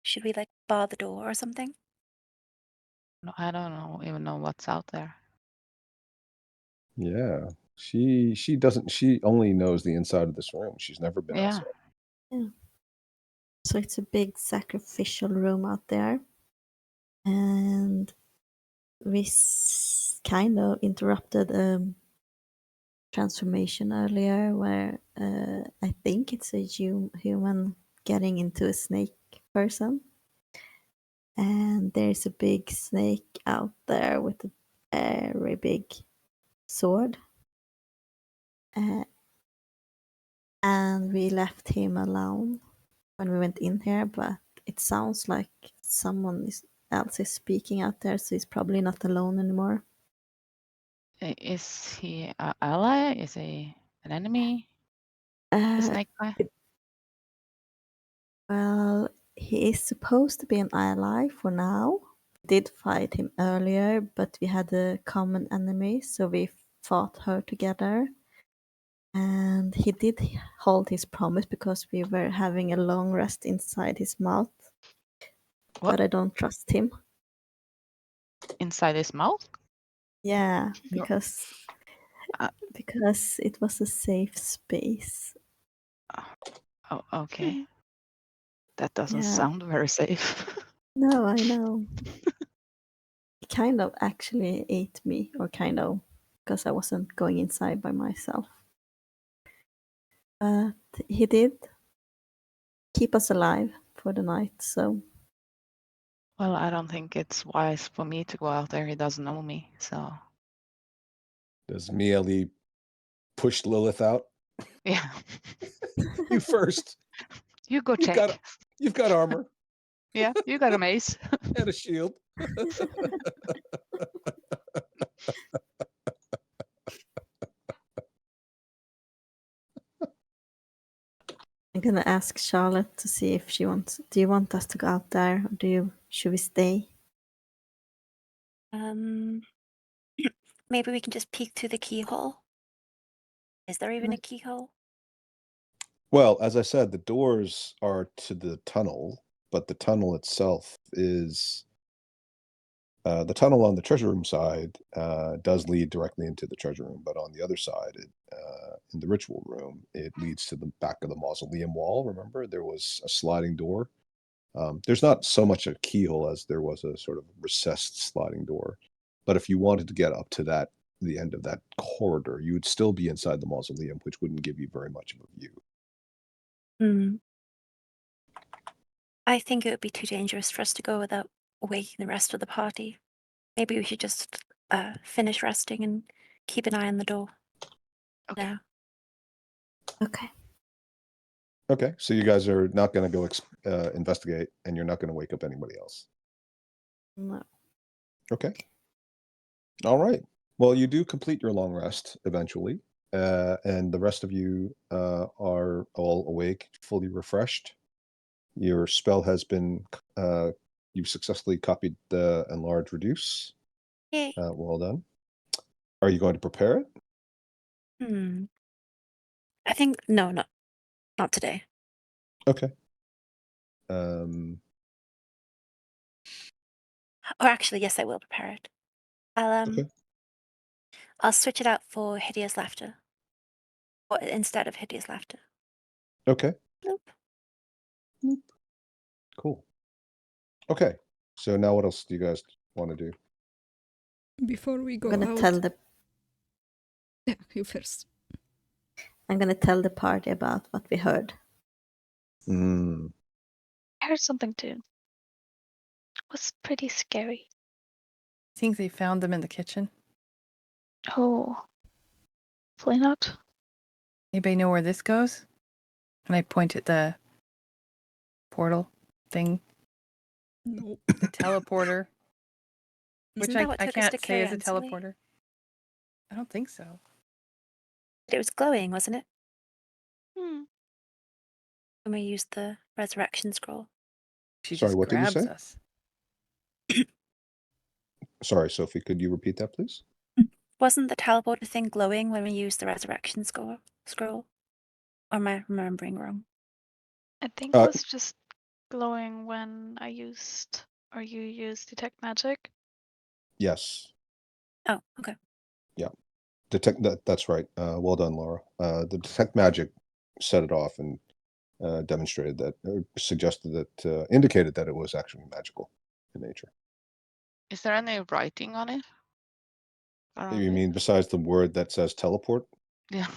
Should we like bar the door or something? No, I don't even know what's out there. Yeah. She only knows the inside of this room. She's never been Yeah. outside. Yeah. So it's a big sacrificial room out there. And we kind of interrupted a transformation earlier where I think it's a human getting into a snake person. And there's a big snake out there with a very big sword. And we left him alone when we went in here, but it sounds like someone else is speaking out there, so he's probably not alone anymore. Is he an ally? Is he an enemy? The snake guy? Well, he is supposed to be an ally for now. We did fight him earlier, but we had a common enemy, so we fought her together. And he did hold his promise because we were having a long rest inside his mouth. What? But I don't trust him. Inside his mouth? Yeah, No. because it was a safe space. Oh, okay. That doesn't Yeah. sound very safe. No, I know. He kind of actually ate me, or kind of, because I wasn't going inside by myself. But he did keep us alive for the night, so. Well, I don't think it's wise for me to go out there. He doesn't know me, so. Does Mieli push Lilith out? Yeah. You first. You go check. You've got armor. Yeah, you got a mace. And a shield. I'm gonna ask Charlotte to see if she wants. Do you want us to go out there, or should we stay? Maybe we can just peek through the keyhole. Is there even a keyhole? Well, as I said, the doors are to the tunnel, but the tunnel itself is the tunnel on the treasure room side does lead directly into the treasure room, but on the other side, in the ritual room, it leads to the back of the mausoleum wall. Remember, there was a sliding door. There's not so much a keyhole as there was a sort of recessed sliding door. But if you wanted to get up to the end of that corridor, you would still be inside the mausoleum, which wouldn't give you very much of a view. Hmm. I think it would be too dangerous for us to go without waking the rest of the party. Maybe we should just finish resting and keep an eye on the door. Okay. Yeah. Okay. Okay, so you guys are not going to go investigate, and you're not going to wake up anybody else. No. Okay. All right. Well, you do complete your long rest eventually, and the rest of you are all awake, fully refreshed. Your spell has been, you've successfully copied the enlarge reduce. Yay. Well done. Are you going to prepare it? I think no, not today. Okay. Or actually, yes, I will prepare it. I'll Okay. I'll switch it out for hideous laughter. Or instead of hideous laughter. Okay. Bloop. Cool. Okay. So now what else do you guys want to do? Before we go I'm gonna out, tell the yeah, you first. I'm gonna tell the party about what we heard. Mm. I heard something too. It was pretty scary. I think they found them in the kitchen. Oh. Hopefully not. Anybody know where this goes? And I point at the portal thing, No. the teleporter, which Isn't that what I took us to can't say is a Cariansley? teleporter. I don't think so. It was glowing, wasn't it? Hmm. When we used the resurrection scroll. She Sorry, just what did you grabs say? us. Sorry, Sophie, could you repeat that, please? Wasn't the teleporter thing glowing when we used the resurrection scroll? Or am I remembering wrong? I think it was just glowing when I used or you used detect magic. Yes. Oh, okay. That's right. Well done, Laura. The detect magic set it off and demonstrated that, suggested that, indicated that it was actually magical in nature. Is there any writing on it? Around You it? mean besides the word that says teleport? Yeah.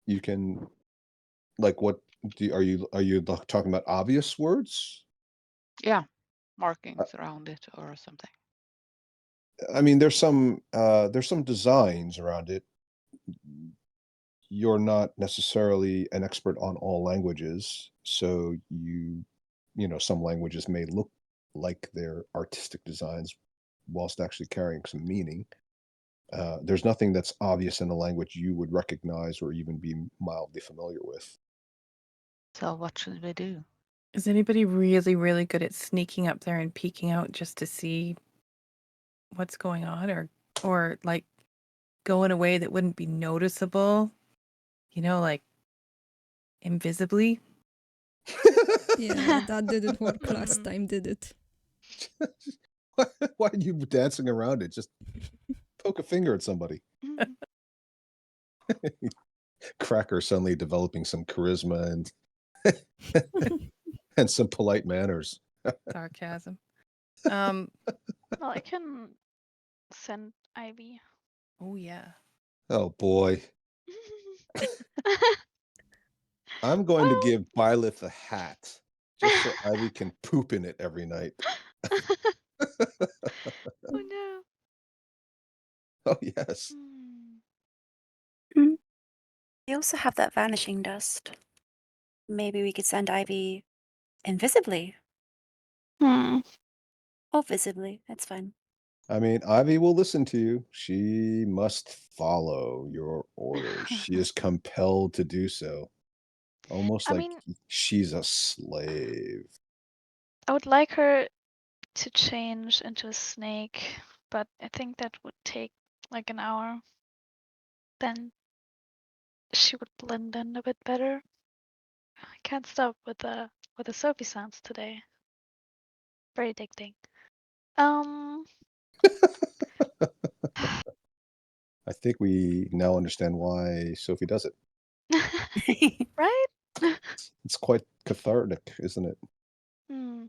You can, like, what are you talking about obvious words? Yeah. Markings around it or something. I mean, there's some designs around it. You're not necessarily an expert on all languages, so some languages may look like they're artistic designs whilst actually carrying some meaning. There's nothing that's obvious in a language you would recognize or even be mildly familiar with. So what should we do? Is anybody really, really good at sneaking up there and peeking out just to see what's going on, or like go in a way that wouldn't be noticeable? Like invisibly. Yeah, that didn't work last time, did it? Why are you dancing around it? Just poke a finger at somebody. Cracker suddenly developing some charisma and some polite manners. Sarcasm. Well, I can send Ivy. Oh yeah. Oh boy. I'm going to Well- give Byleth a hat just so Ivy can poop in it every night. Oh no. Oh yes. We also have that vanishing dust. Maybe we could send Ivy invisibly. Hmm. Or visibly. That's fine. I mean, Ivy will listen to you. She must follow your orders. She is compelled to do so. Almost I like mean, she's a slave. I would like her to change into a snake, but I think that would take like an hour. Then she would blend in a bit better. I can't stop with the Sophie sounds today. Very addicting. Um, I think we now understand why Sophie does it. right? It's quite cathartic, isn't it? Hmm.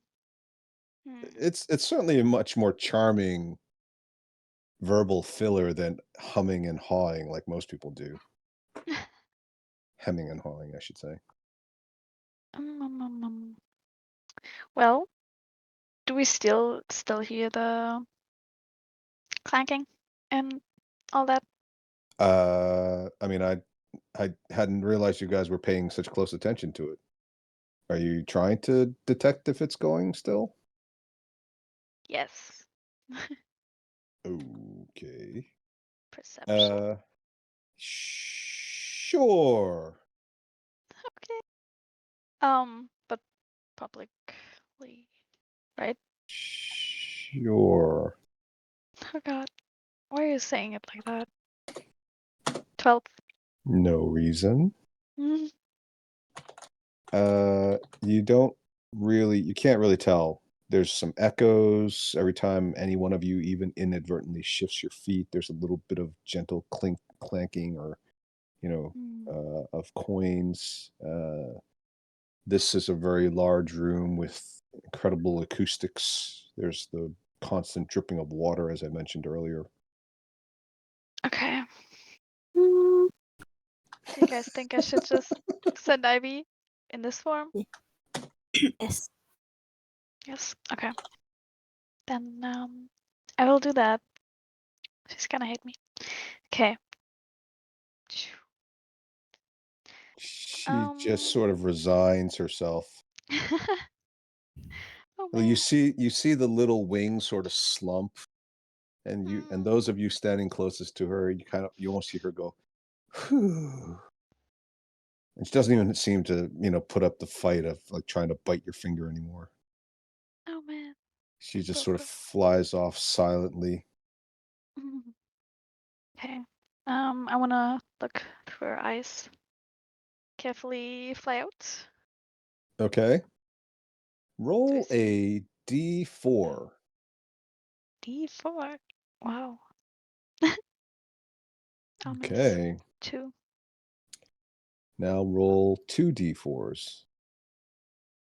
Hmm. It's certainly a much more charming verbal filler than humming and hawing like most people do. Hemming and hawing, I should say. Well, do we still hear the clanking and all that? I mean, I hadn't realized you guys were paying such close attention to it. Are you trying to detect if it's going still? Yes. Okay. Perception. Sure. Okay. But publicly, right? Sure. Oh God, why are you saying it like that? 12. No reason. Mm. You can't really tell. There's some echoes every time any one of you even inadvertently shifts your feet. There's a little bit of gentle clanking or, of coins. This is a very large room with incredible acoustics. There's the constant dripping of water, as I mentioned earlier. Okay. Do you guys think I should just send Ivy in this form? Yes. Yes. Okay. Then I will do that. She's gonna hate me. Okay. She just sort of resigns herself. Oh Well, man. you see the little wing sort of slump, and those of you standing closest to her, you almost see her go, "Whew." And she doesn't even seem to, put up the fight of like trying to bite your finger anymore. Oh man. She just Poor sort of girl. flies off silently. Okay. I wanna look through her eyes. Carefully fly out. Okay. Do I Roll see a d4. D4? Wow. I'll miss. Okay. 2. Now roll 2d4s.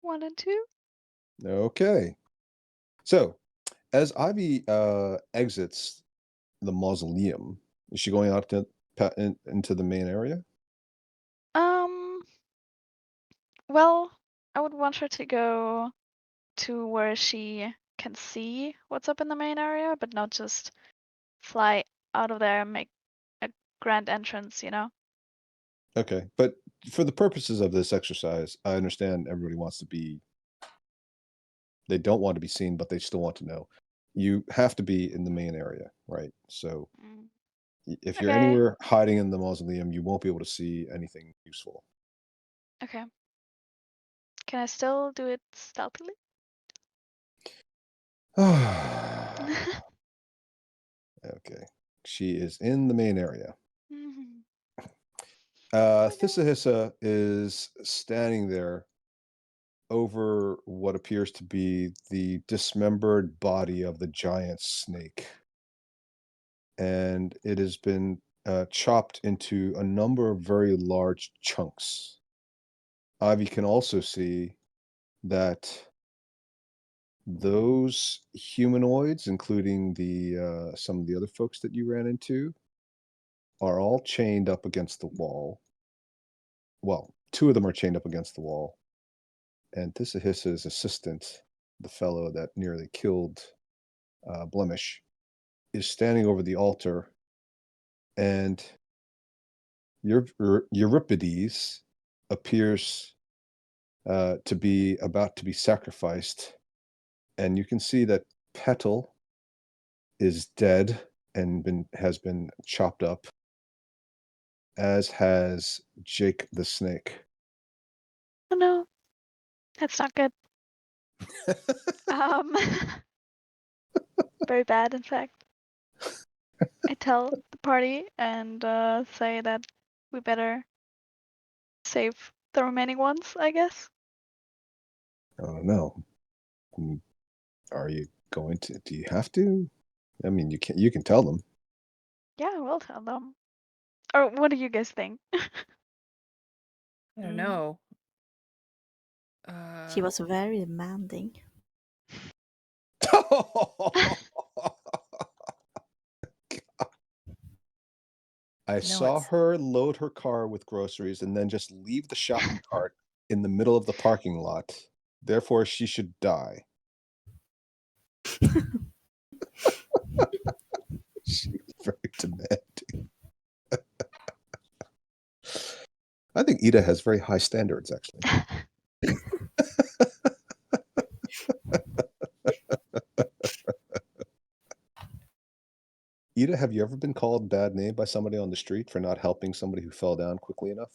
1 and 2. Okay. So, as Ivy exits the mausoleum, is she going out into the main area? Um. Well, I would want her to go to where she can see what's up in the main area, but not just fly out of there and make a grand entrance, you know? Okay, but for the purposes of this exercise, I understand everybody wants to be they don't want to be seen, but they still want to know. You have to be in the main area, right? So Mm. if you're Okay. anywhere hiding in the mausoleum, you won't be able to see anything useful. Okay. Can I still do it stealthily? Okay. She is in the main area. Mhm. Oh, no. Thissahissa is standing there over what appears to be the dismembered body of the giant snake. And it has been chopped into a number of very large chunks. Ivy can also see that those humanoids, including the some of the other folks that you ran into, are all chained up against the wall. Well, two of them are chained up against the wall, and Tissahissa's assistant, the fellow that nearly killed Blemish, is standing over the altar, and Euripides appears to be about to be sacrificed, and you can see that Petal is dead and has been chopped up, as has Jake the Snake. Oh no, that's not good. Um, very bad, in fact. I tell the party and say that we better save the remaining ones, I guess. I don't know. Are you going to? Do you have to? I mean, you can. You can tell them. Yeah, we'll tell them. Or what do you guys think? I Mm. don't know. She was very demanding. I saw it's- her load her car with groceries and then just leave the shopping cart in the middle of the parking lot. Therefore, she should die. She's very demanding. I think Ida has very high standards, actually. Ida, have you ever been called bad name by somebody on the street for not helping somebody who fell down quickly enough?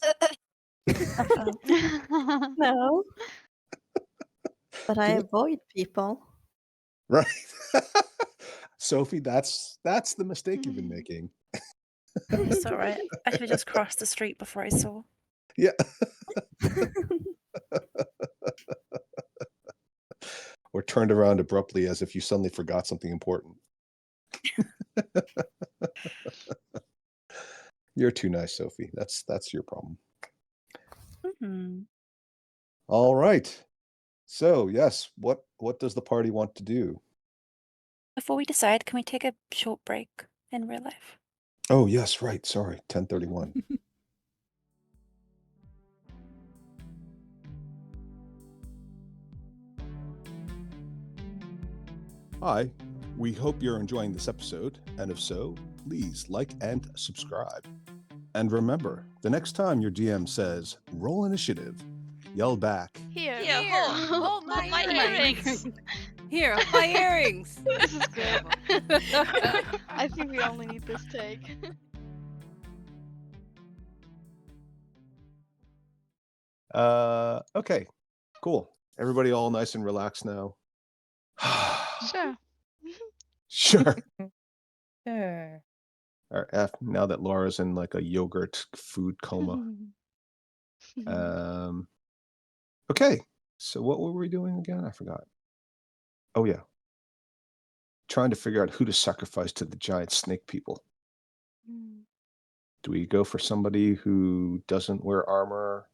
No, but I Good. avoid people. Right. Sophie, that's the mistake you've been making. It's all right. I should have just crossed the street before I saw. Yeah. Or turned around abruptly as if you suddenly forgot something important. You're too nice, Sophie. That's your problem. Mhm. All right. So, yes, what does the party want to do? Before we decide, can we take a short break in real life? Oh, yes, right. Sorry. 10:31. Hi. We hope you're enjoying this episode, and if so, please like and subscribe. And remember, the next time your DM says, roll initiative, yell back, Here, hold my earrings. Here, hold my earrings. This is good. I think we only need this take. Okay, cool. Everybody all nice and relaxed now? Sure. Sure. Sure. Or now that Laura's in like a yogurt food coma. Okay, so what were we doing again? I forgot. Oh yeah. Trying to figure out who to sacrifice to the giant snake people. Do we go for somebody who doesn't wear armor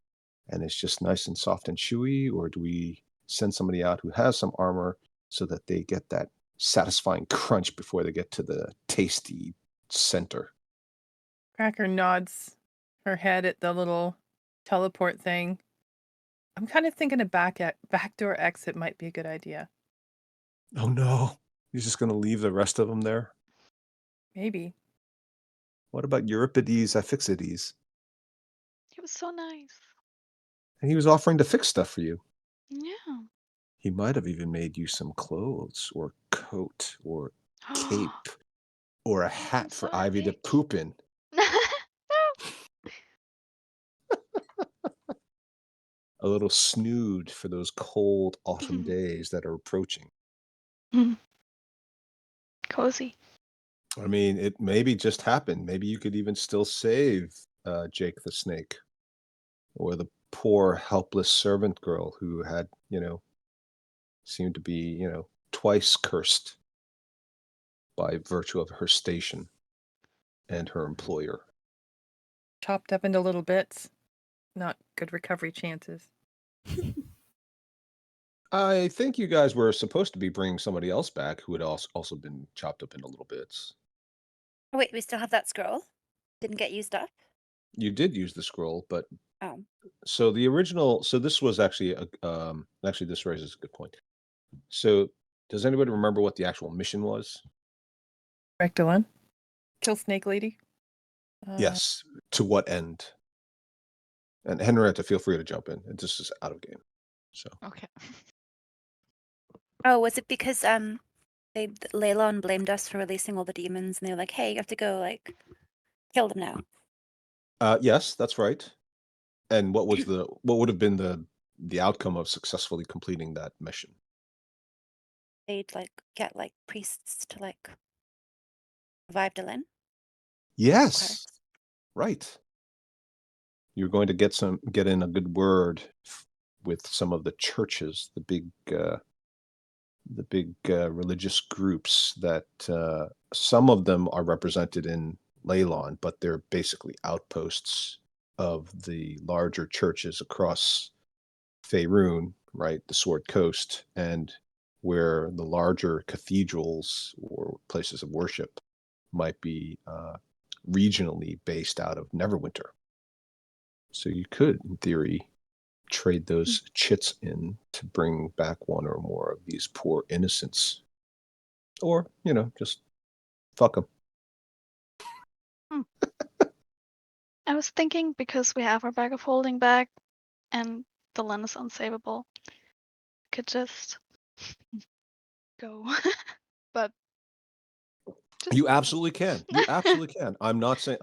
and is just nice and soft and chewy, or do we send somebody out who has some armor so that they get that satisfying crunch before they get to the tasty center? Cracker nods her head at the little teleport thing. I'm kind of thinking a backdoor exit might be a good idea. Oh no, he's just going to leave the rest of them there? Maybe. What about Euripides Aphixides? He was so nice. And he was offering to fix stuff for you. Yeah. He might have even made you some clothes or coat or cape or a hat for so Ivy to epic. poop in. A little snood for those cold autumn days that are approaching. Cozy. I mean, it maybe just happened. Maybe you could even still save Jake the Snake or the poor, helpless servant girl who had, seemed to be, twice cursed by virtue of her station and her employer. Chopped up into little bits. Not good recovery chances. I think you guys were supposed to be bringing somebody else back who had also been chopped up into little bits. Oh, wait, we still have that scroll? Didn't get used up? You did use the scroll, but Oh. so the original. So this was actually actually this raises a good point. So does anybody remember what the actual mission was? Rectalon. Kill Snake Lady. Yes. To what end? And Henrietta, feel free to jump in. This is out of game. So Okay. Oh, was it because Leylon blamed us for releasing all the demons, and they were like, "Hey, you have to go like kill them now." yes, that's right. And what would have been the the outcome of successfully completing that mission. They'd like get like priests to like revive Dylan. Yes, right. You're going to get in a good word with some of the churches, the big religious groups that some of them are represented in Leylon, but they're basically outposts of the larger churches across Faerun, right, the Sword Coast, and where the larger cathedrals or places of worship might be regionally based out of Neverwinter. So you could, in theory, trade those chits in to bring back one or more of these poor innocents. Or, just fuck them. I was thinking because we have our bag of holding back and the land is unsavable, could just go. But You absolutely can. You absolutely can. I'm not saying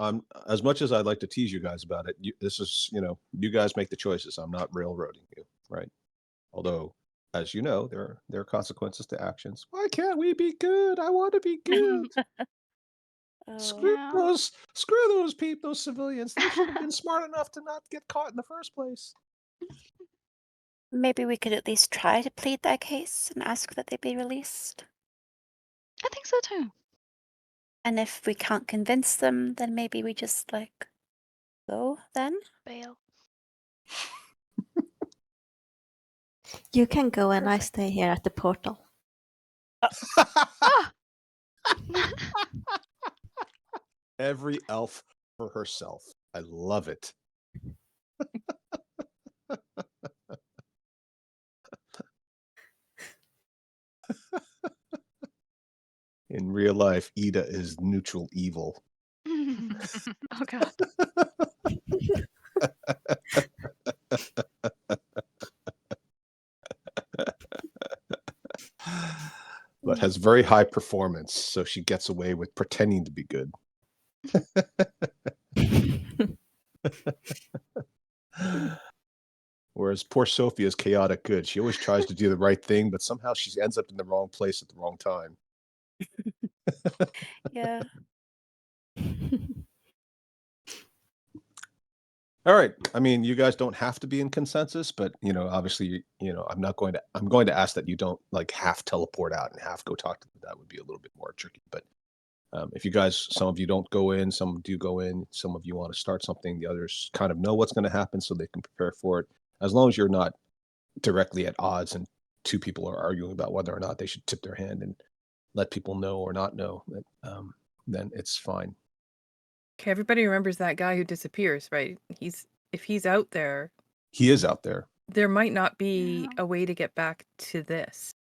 as much as I'd like to tease you guys about it. This is, you guys make the choices. I'm not railroading you, right? Although, as you know, there are consequences to actions. Why can't we be good? I want to be good. Screw Yeah. those people, those civilians. They should have been smart enough to not get caught in the first place. Maybe we could at least try to plead their case and ask that they be released. I think so too. And if we can't convince them, then maybe we just like go then. Bail. You can go and I Perfect. stay here at the portal. Ah! Every elf for herself. I love it. In real life, Ida is neutral evil. Oh god. But has very high performance, so she gets away with pretending to be good. Whereas poor Sophie is chaotic good. She always tries to do the right thing, but somehow she ends up in the wrong place at the wrong time. Yeah. All right. I mean, you guys don't have to be in consensus, but obviously, I'm going to ask that you don't like half teleport out and half go talk to them. That would be a little bit more tricky. But if you guys, some of you don't go in, some do go in, some of you want to start something, the others kind of know what's going to happen so they can prepare for it. As long as you're not directly at odds and two people are arguing about whether or not they should tip their hand and let people know or not know, then it's fine. Okay, everybody remembers that guy who disappears, right? If he's out there, He is out there. there might not be Yeah. a way to get back to this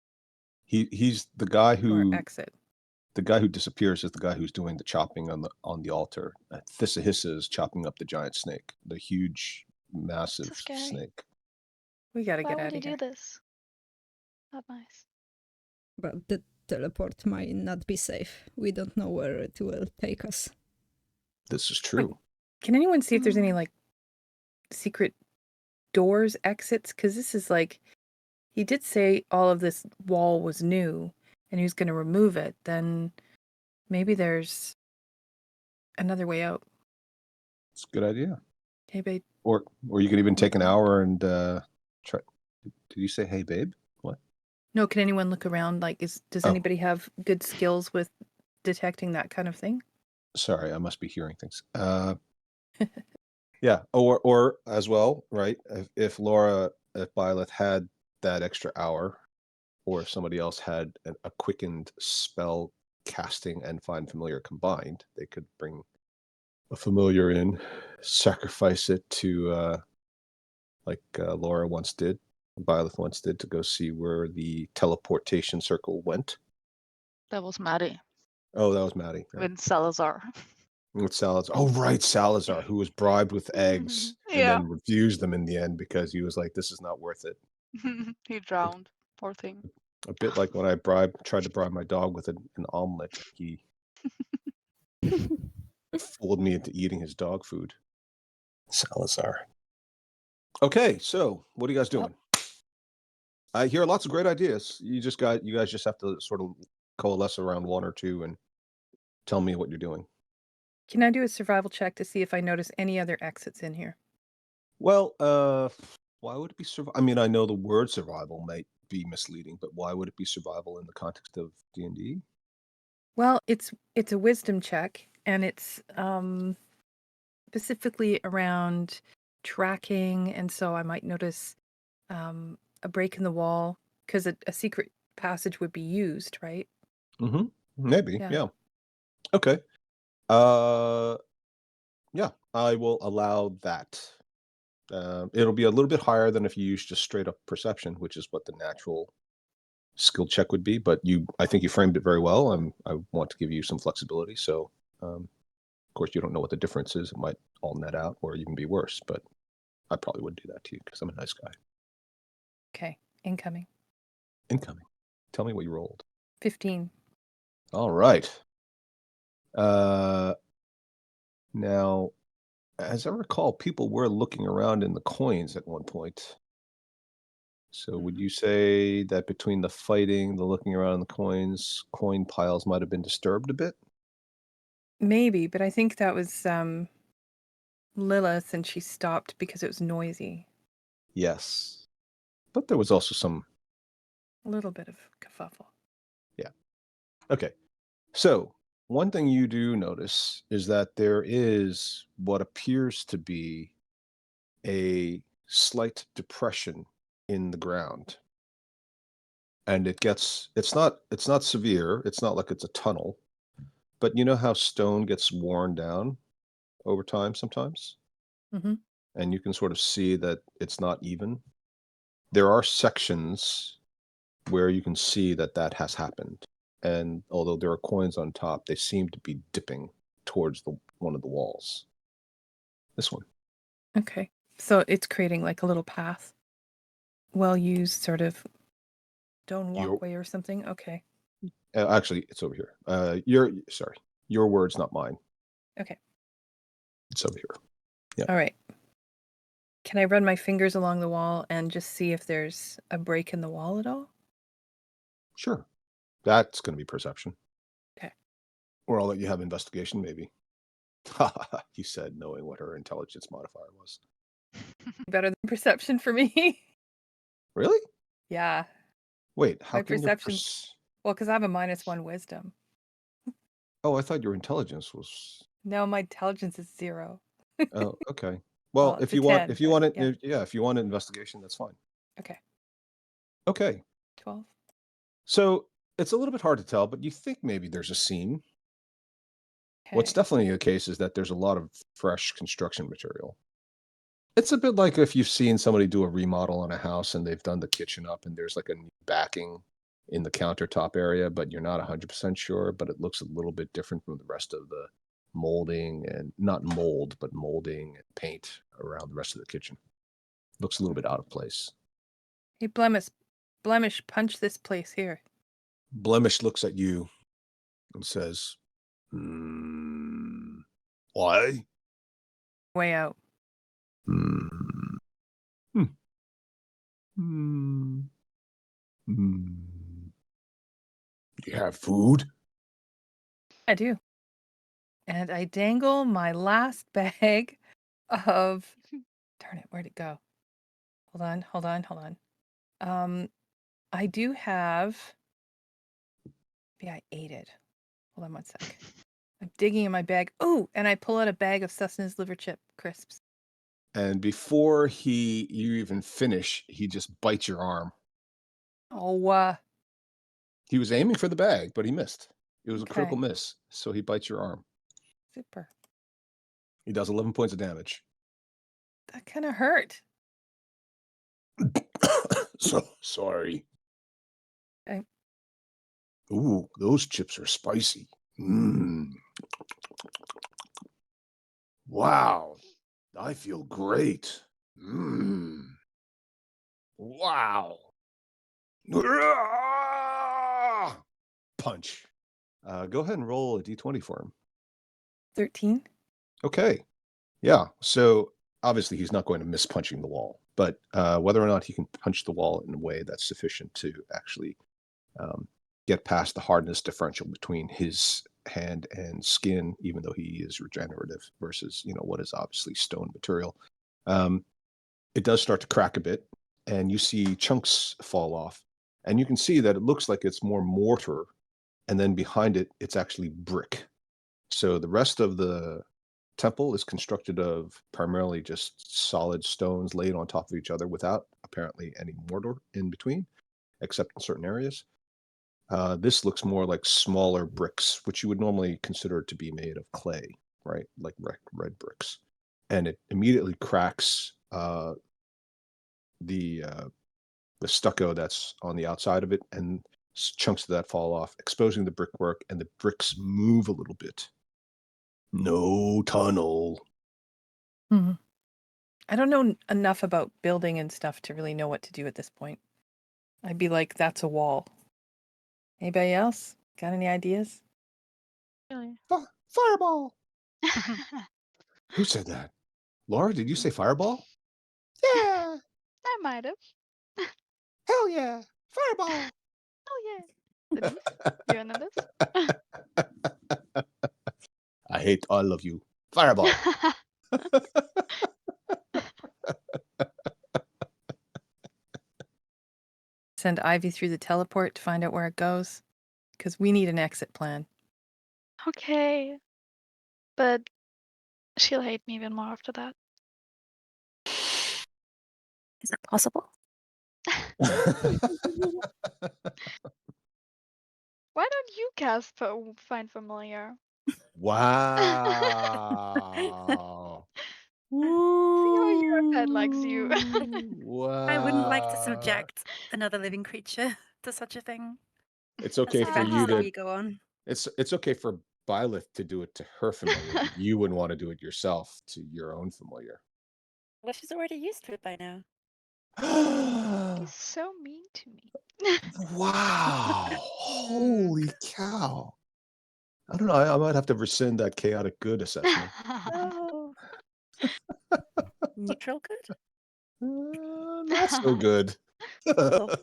He's the guy or who exit. the guy who disappears is the guy who's doing the chopping on the altar. Thissahissa is chopping up the giant snake, the huge, massive scary. snake. We gotta Why get would out you of do here. this? Not nice. But the teleport might not be safe. We don't know where it will take us. This is true. Can anyone see if there's any Mm. like secret doors, exits? Because this is like, he did say all of this wall was new and he was going to remove it. Then maybe there's another way out. It's a good idea. Hey, babe. Or you could even take an hour and try. Did you say, "Hey, babe"? What? No, can anyone look around? Like, does Oh. anybody have good skills with detecting that kind of thing? Sorry, I must be hearing things. Yeah, or as well, right? If Byleth had that extra hour, or if somebody else had a quickened spell casting and find familiar combined, they could bring a familiar in, sacrifice it to like Laura once did, Byleth once did, to go see where the teleportation circle went. That was Maddie Oh, that was Maddie. Right? with Salazar. With Salazar. Oh, right, Salazar, who was bribed with eggs and Yeah. then refused them in the end because he was like, "This is not worth it." He drowned. Poor thing. A bit like when I tried to bribe my dog with an omelet. He fooled me into eating his dog food. Salazar. Okay, so what are you guys doing? I hear lots of great ideas. You guys just have to sort of coalesce around one or two and tell me what you're doing. Can I do a survival check to see if I notice any other exits in here? Well, why would it be survival? I mean, I know the word survival might be misleading, but why would it be survival in the context of D&D? Well, it's a wisdom check, and it's specifically around tracking, and so I might notice a break in the wall because a secret passage would be used, right? Mm-hmm. Maybe, Yeah. yeah. Okay. Uh, yeah, I will allow that. It'll be a little bit higher than if you use just straight up perception, which is what the natural skill check would be. But I think you framed it very well. I want to give you some flexibility. So, of course, you don't know what the difference is. It might all net out, or even be worse. But I probably would do that to you because I'm a nice guy. Okay, incoming. Incoming. Tell me what you rolled. 15. All right. Now, as I recall, people were looking around in the coins at one point. So would you say that between the fighting, the looking around in the coins, coin piles might have been disturbed a bit? Maybe, but I think that was Lilith, and she stopped because it was noisy. Yes. But there was also some. A little bit of kerfuffle. Yeah. Okay. So one thing you do notice is that there is what appears to be a slight depression in the ground. And it's not severe. It's not like it's a tunnel. But you know how stone gets worn down over time sometimes? Mm-hmm. And you can sort of see that it's not even. There are sections where you can see that has happened. And although there are coins on top, they seem to be dipping towards one of the walls. This one. Okay. So it's creating like a little path. Well used sort of stone Your- walkway or something. Okay. Actually, it's over here. Your words, not mine. Okay. It's over here. Yeah. All right. Can I run my fingers along the wall and just see if there's a break in the wall at all? Sure. That's going to be perception. Okay. Or I'll let you have investigation, maybe. He said, knowing what her intelligence modifier was. Better than perception for me. Really? Yeah. Wait, how My can perception's- Well, because I have a -1 wisdom. Oh, I thought your intelligence was. No, my intelligence is 0. Oh, okay. Well, Well, if it's a you want, 10, if you but want it, yeah. yeah, if you want an investigation, that's fine. Okay. Okay. 12. So it's a little bit hard to tell, but you think maybe there's a seam. What's Okay. definitely the case is that there's a lot of fresh construction material. It's a bit like if you've seen somebody do a remodel on a house and they've done the kitchen up and there's like a new backing in the countertop area, but you're not 100% sure, but it looks a little bit different from the rest of the molding and not mold, but molding and paint around the rest of the kitchen. Looks a little bit out of place. Hey, Blemish, punch this place here. Blemish looks at you and says, why? Way out. Hmm. Hmm. You have food? I do. And I dangle my last bag of. Darn it, where'd it go? Hold on. I do have. Maybe I ate it. Hold on one sec. I'm digging in my bag. Oh, and I pull out a bag of Sustenance liver chip crisps. And before you even finish, he just bites your arm. Oh, He was aiming for the bag, but he missed. It was a critical Okay. miss. So he bites your arm. super. He does 11 points of damage. That kind of hurt. So sorry. Okay. Ooh, those chips are spicy. Wow. I feel great. Wow. Punch. Go ahead and roll a d20 for him. 13. Okay. Yeah. So obviously he's not going to miss punching the wall, but whether or not he can punch the wall in a way that's sufficient to actually get past the hardness differential between his hand and skin, even though he is regenerative versus what is obviously stone material. It does start to crack a bit, and you see chunks fall off, and you can see that it looks like it's more mortar, and then behind it, it's actually brick. So the rest of the temple is constructed of primarily just solid stones laid on top of each other without apparently any mortar in between, except in certain areas. This looks more like smaller bricks, which you would normally consider to be made of clay, right? Like red bricks. And it immediately cracks the stucco that's on the outside of it, and chunks of that fall off, exposing the brickwork, and the bricks move a little bit. No tunnel. Mhm. I don't know enough about building and stuff to really know what to do at this point. I'd be like, that's a wall. Anybody else got any ideas? Really? Fireball. Who said that? Laura, did you say fireball? Yeah. I might have. Hell yeah. Fireball. Oh yeah. Denise, you wanna this? I hate all of you. Fireball. Send Ivy through the teleport to find out where it goes, because we need an exit plan. Okay. But she'll hate me even more after that. Is that possible? Why don't you cast Find Familiar? Wow. See how your pet likes you. Wow. I wouldn't like to subject another living creature to such a thing. It's okay That's for you the to. we go on. It's okay for Byleth to do it to her familiar, but you wouldn't want to do it yourself to your own familiar. Well, she's already used to it by now. He's so mean to me. Wow. Holy cow. I don't know. I might have to rescind that chaotic good assessment. Oh. Neutral good? Not so good. Lawful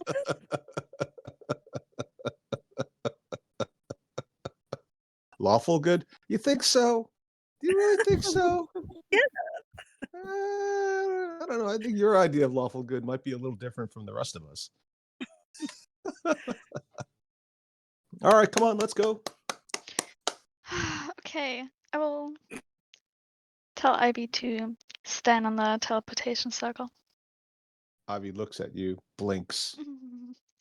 Lawful good? You think so? Do you really think so? Yeah. I don't know. I think your idea of lawful good might be a little different from the rest of us. All right, come on, let's go. Okay, I will tell Ivy to stand on the teleportation circle. Ivy looks at you, blinks,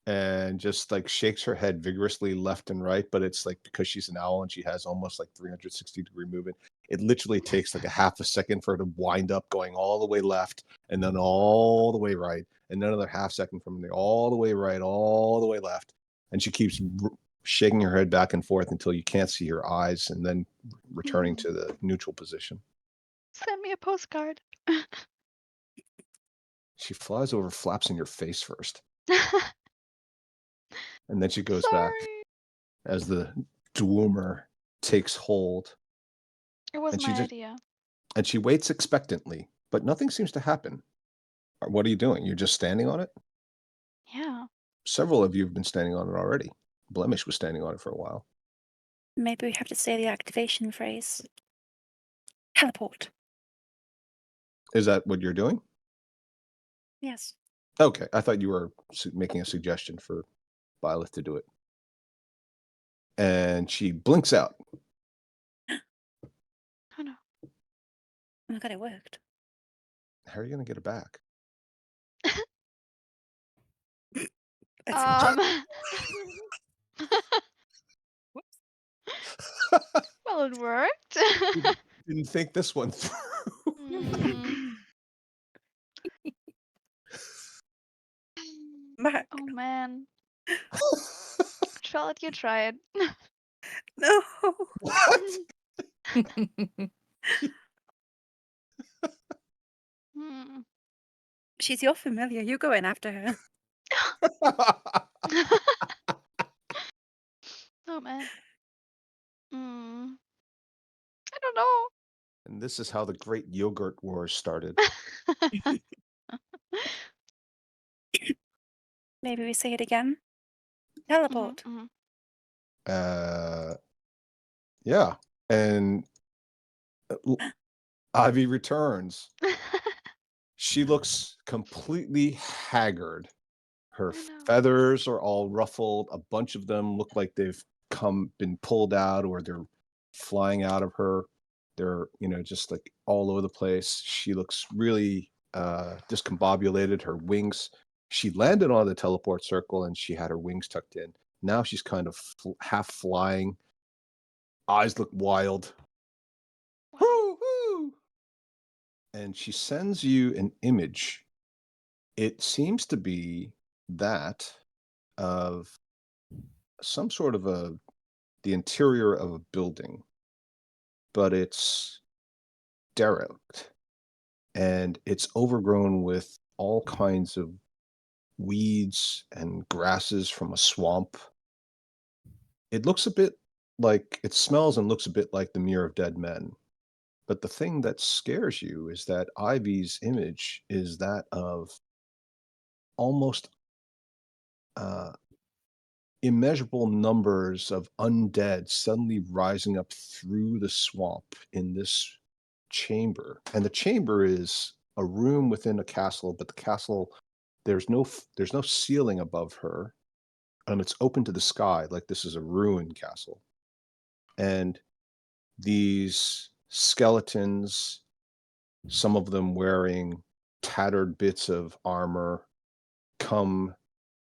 and just like shakes her head vigorously left and right, but it's like because she's an owl and she has almost like 360-degree movement, it literally takes like a half a second for her to wind up going all the way left and then all the way right, and then another half second from there, all the way right, all the way left. And she keeps shaking her head back and forth until you can't see her eyes, and then returning to the neutral position. Send me a postcard. She flies over, flaps in your face first, and then she goes back Sorry. as the Dwemer takes hold. It was And my idea. And she waits expectantly, but nothing seems to happen. What are you doing? You're just standing on it? Yeah. Several of you have been standing on it already. Blemish was standing on it for a while. Maybe we have to say the activation phrase. Teleport. Is that what you're doing? Yes. Okay, I thought you were making a suggestion for Byleth to do it. And she blinks out. Oh no. Oh my god, it worked. How are you going to get it back? Well, it worked. Didn't think this one through. Mark. Oh man. Charlotte, you tried. No. What? She's your familiar. You go in after her. Oh man. I don't know. And this is how the Great Yogurt Wars started. Maybe we say it again. Teleport. Mhm. Yeah, and Ivy returns. She looks completely haggard. Her Oh no. feathers are all ruffled. A bunch of them look like they've been pulled out, or they're flying out of her. They're, just like all over the place. She looks really discombobulated. Her wings, she landed on the teleport circle and she had her wings tucked in. Now she's kind of half flying. Eyes look wild. Woo, woo. And she sends you an image. It seems to be that of some sort of the interior of a building, but it's derelict and it's overgrown with all kinds of weeds and grasses from a swamp. It looks a bit like, it smells and looks a bit like the Mirror of Dead Men. But the thing that scares you is that Ivy's image is that of almost uh, immeasurable numbers of undead suddenly rising up through the swamp in this chamber. And the chamber is a room within a castle, but the castle, there's no ceiling above her. It's open to the sky, like this is a ruined castle. And these skeletons, some of them wearing tattered bits of armor, come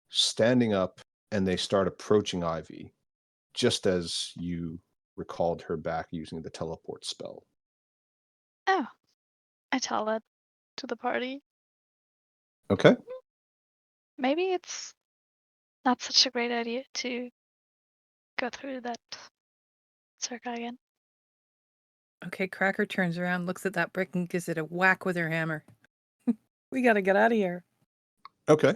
standing up and they start approaching Ivy, just as you recalled her back using the teleport spell. Oh, I tell that to the party. Okay. Maybe it's not such a great idea to go through that circle again. Okay, Cracker turns around, looks at that brick, and gives it a whack with her hammer. We gotta get out of here. Okay.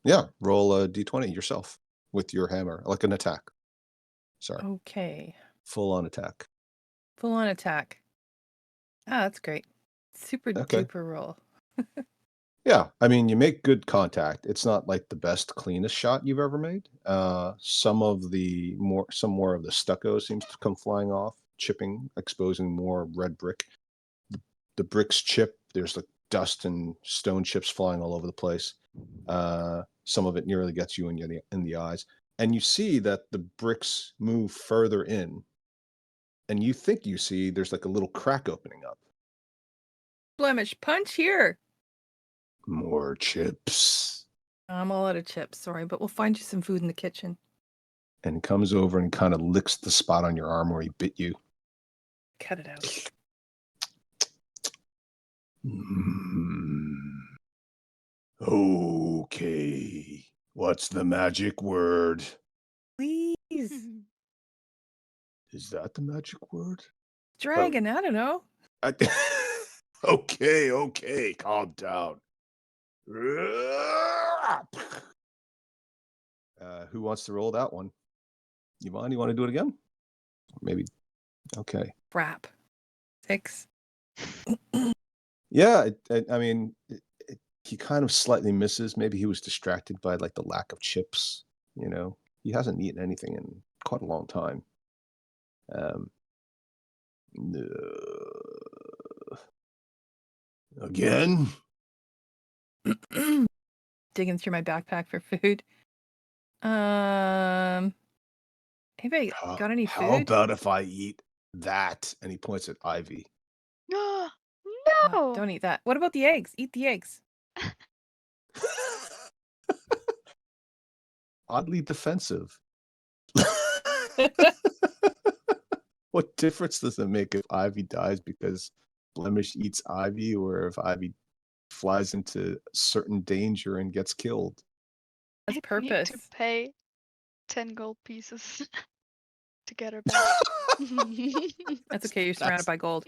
Yeah, roll a d20 yourself with your hammer, like an attack. Sorry, Okay, full on attack. full on attack. Ah, that's great. Super Okay. duper roll. Yeah, I mean, you make good contact. It's not like the best, cleanest shot you've ever made. Some more of the stucco seems to come flying off, chipping, exposing more red brick. The bricks chip. There's like dust and stone chips flying all over the place. Some of it nearly gets you in the eyes, and you see that the bricks move further in, and you think you see there's like a little crack opening up. Blemish punch here. More chips. I'm all out of chips, sorry, but we'll find you some food in the kitchen. And he comes over and kind of licks the spot on your arm where he bit you. Cut it out. Okay. What's the magic word? Please. Is that the magic word? Dragon, I don't know. Okay, calm down. Who wants to roll that one? Yvonne, you want to do it again? Maybe. Okay. Crap. 6. Yeah, he kind of slightly misses. Maybe he was distracted by like the lack of chips. He hasn't eaten anything in quite a long time. Again? Digging through my backpack for food. Anybody got any How food? about if I eat that? And he points at Ivy. No. Don't eat that. What about the eggs? Eat the eggs. Oddly defensive. What difference does it make if Ivy dies because Blemish eats Ivy, or if Ivy flies into certain danger and gets killed? That's Need purpose. to pay 10 gold pieces to get her back. That's okay. You're surrounded by gold.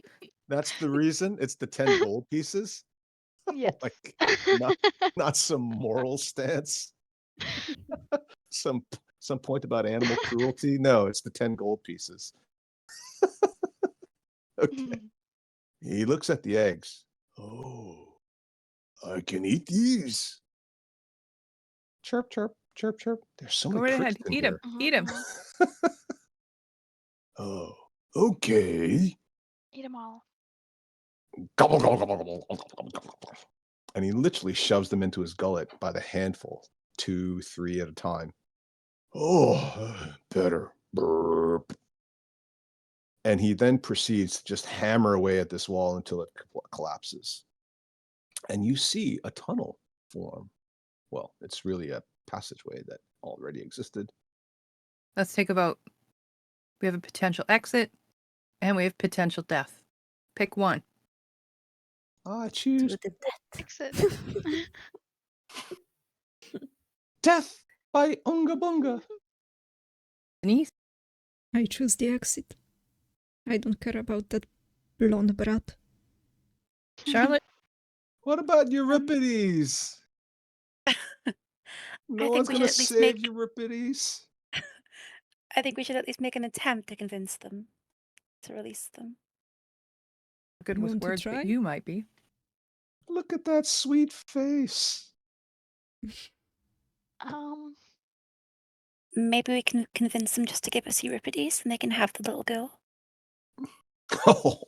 That's the reason? It's the 10 gold pieces? Yes. Like, not some moral stance? Some point about animal cruelty? No, it's the 10 gold pieces. Okay. He looks at the eggs. Oh, I can eat these. Chirp, chirp, chirp, chirp. There's so Go many right crickets ahead. in Eat him. Mhm, Eat him. mhm. Oh, okay. Eat them all. Gobble, gobble, gobble, gobble, gobble, gobble, gobble, gobble. And he literally shoves them into his gullet by the handful, 2, 3 at a time. Oh, better. Burp. And he then proceeds to just hammer away at this wall until it collapses. And you see a tunnel form. Well, it's really a passageway that already existed. Let's take a vote. We have a potential exit and we have potential death. Pick one. I To choose the death. Exit. death by Unga Bunga. Denise? I choose the exit. I don't care about that blonde brat. Charlotte? What about Euripides? No think one's we gonna should at least save make- Euripides. I think we should at least make an attempt to convince them to release them. Good You with want to words, try? but you might be. Look at that sweet face. Um, Maybe we can convince them just to give us Euripides and they can have the little girl. Oh.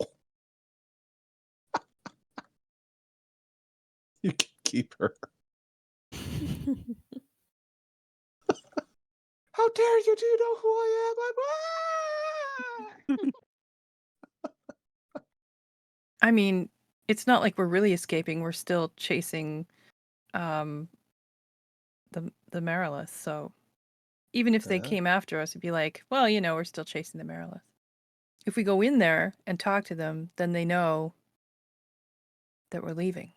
You can keep her. How dare you? Do you know who I am? I mean, it's not like we're really escaping. We're still chasing the Marilith. So even if they Yeah. came after us, it'd be like, well, you know, we're still chasing the Marilith. If we go in there and talk to them, then they know that we're leaving.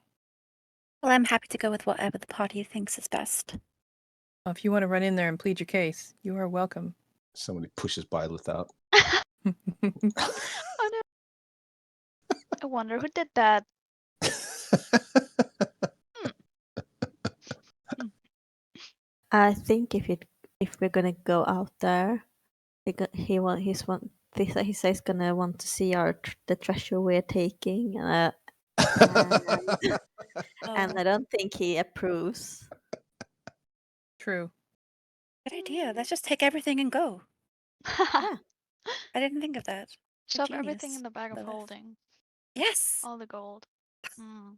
Well, I'm happy to go with whatever the party thinks is best. Well, if you want to run in there and plead your case, you are welcome. Somebody pushes Byleth out. oh no. I wonder who did that. I think if we're gonna go out there, he says he's gonna want to see the treasure we're taking, and I don't think he approves. True. Good idea. Let's just take everything and go. Yeah. I didn't think of that. Shove everything Genius, in the bag of Lilith. holding. Yes. All the gold. Mm.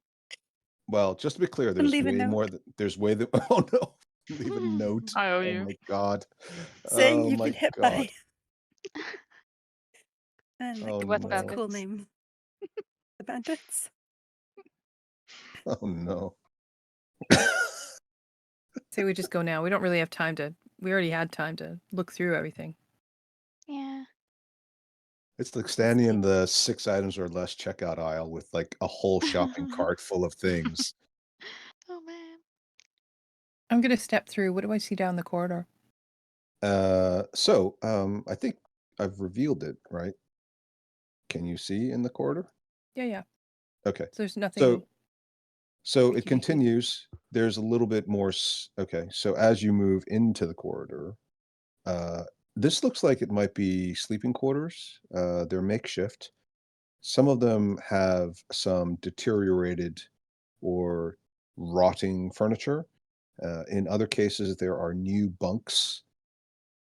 Well, just to be clear, there's leave a way note. more. There's way that. Oh no! Leave a note. I owe Oh you. my god. Saying Oh you've my been hit god. by. Oh Wet no. That's a cool bandits. name. The bandits. Oh no. Say we just go now. We don't really have time to. We already had time to look through everything. Yeah. It's like standing in the 6 items or less checkout aisle with like a whole shopping cart full of things. Oh man. I'm gonna step through. What do I see down the corridor? I think I've revealed it, right? Can you see in the corridor? Yeah. Okay. So there's nothing. So Freaky it deaky. continues. There's a little bit more. Okay. So as you move into the corridor, this looks like it might be sleeping quarters. They're makeshift. Some of them have some deteriorated or rotting furniture. In other cases, there are new bunks,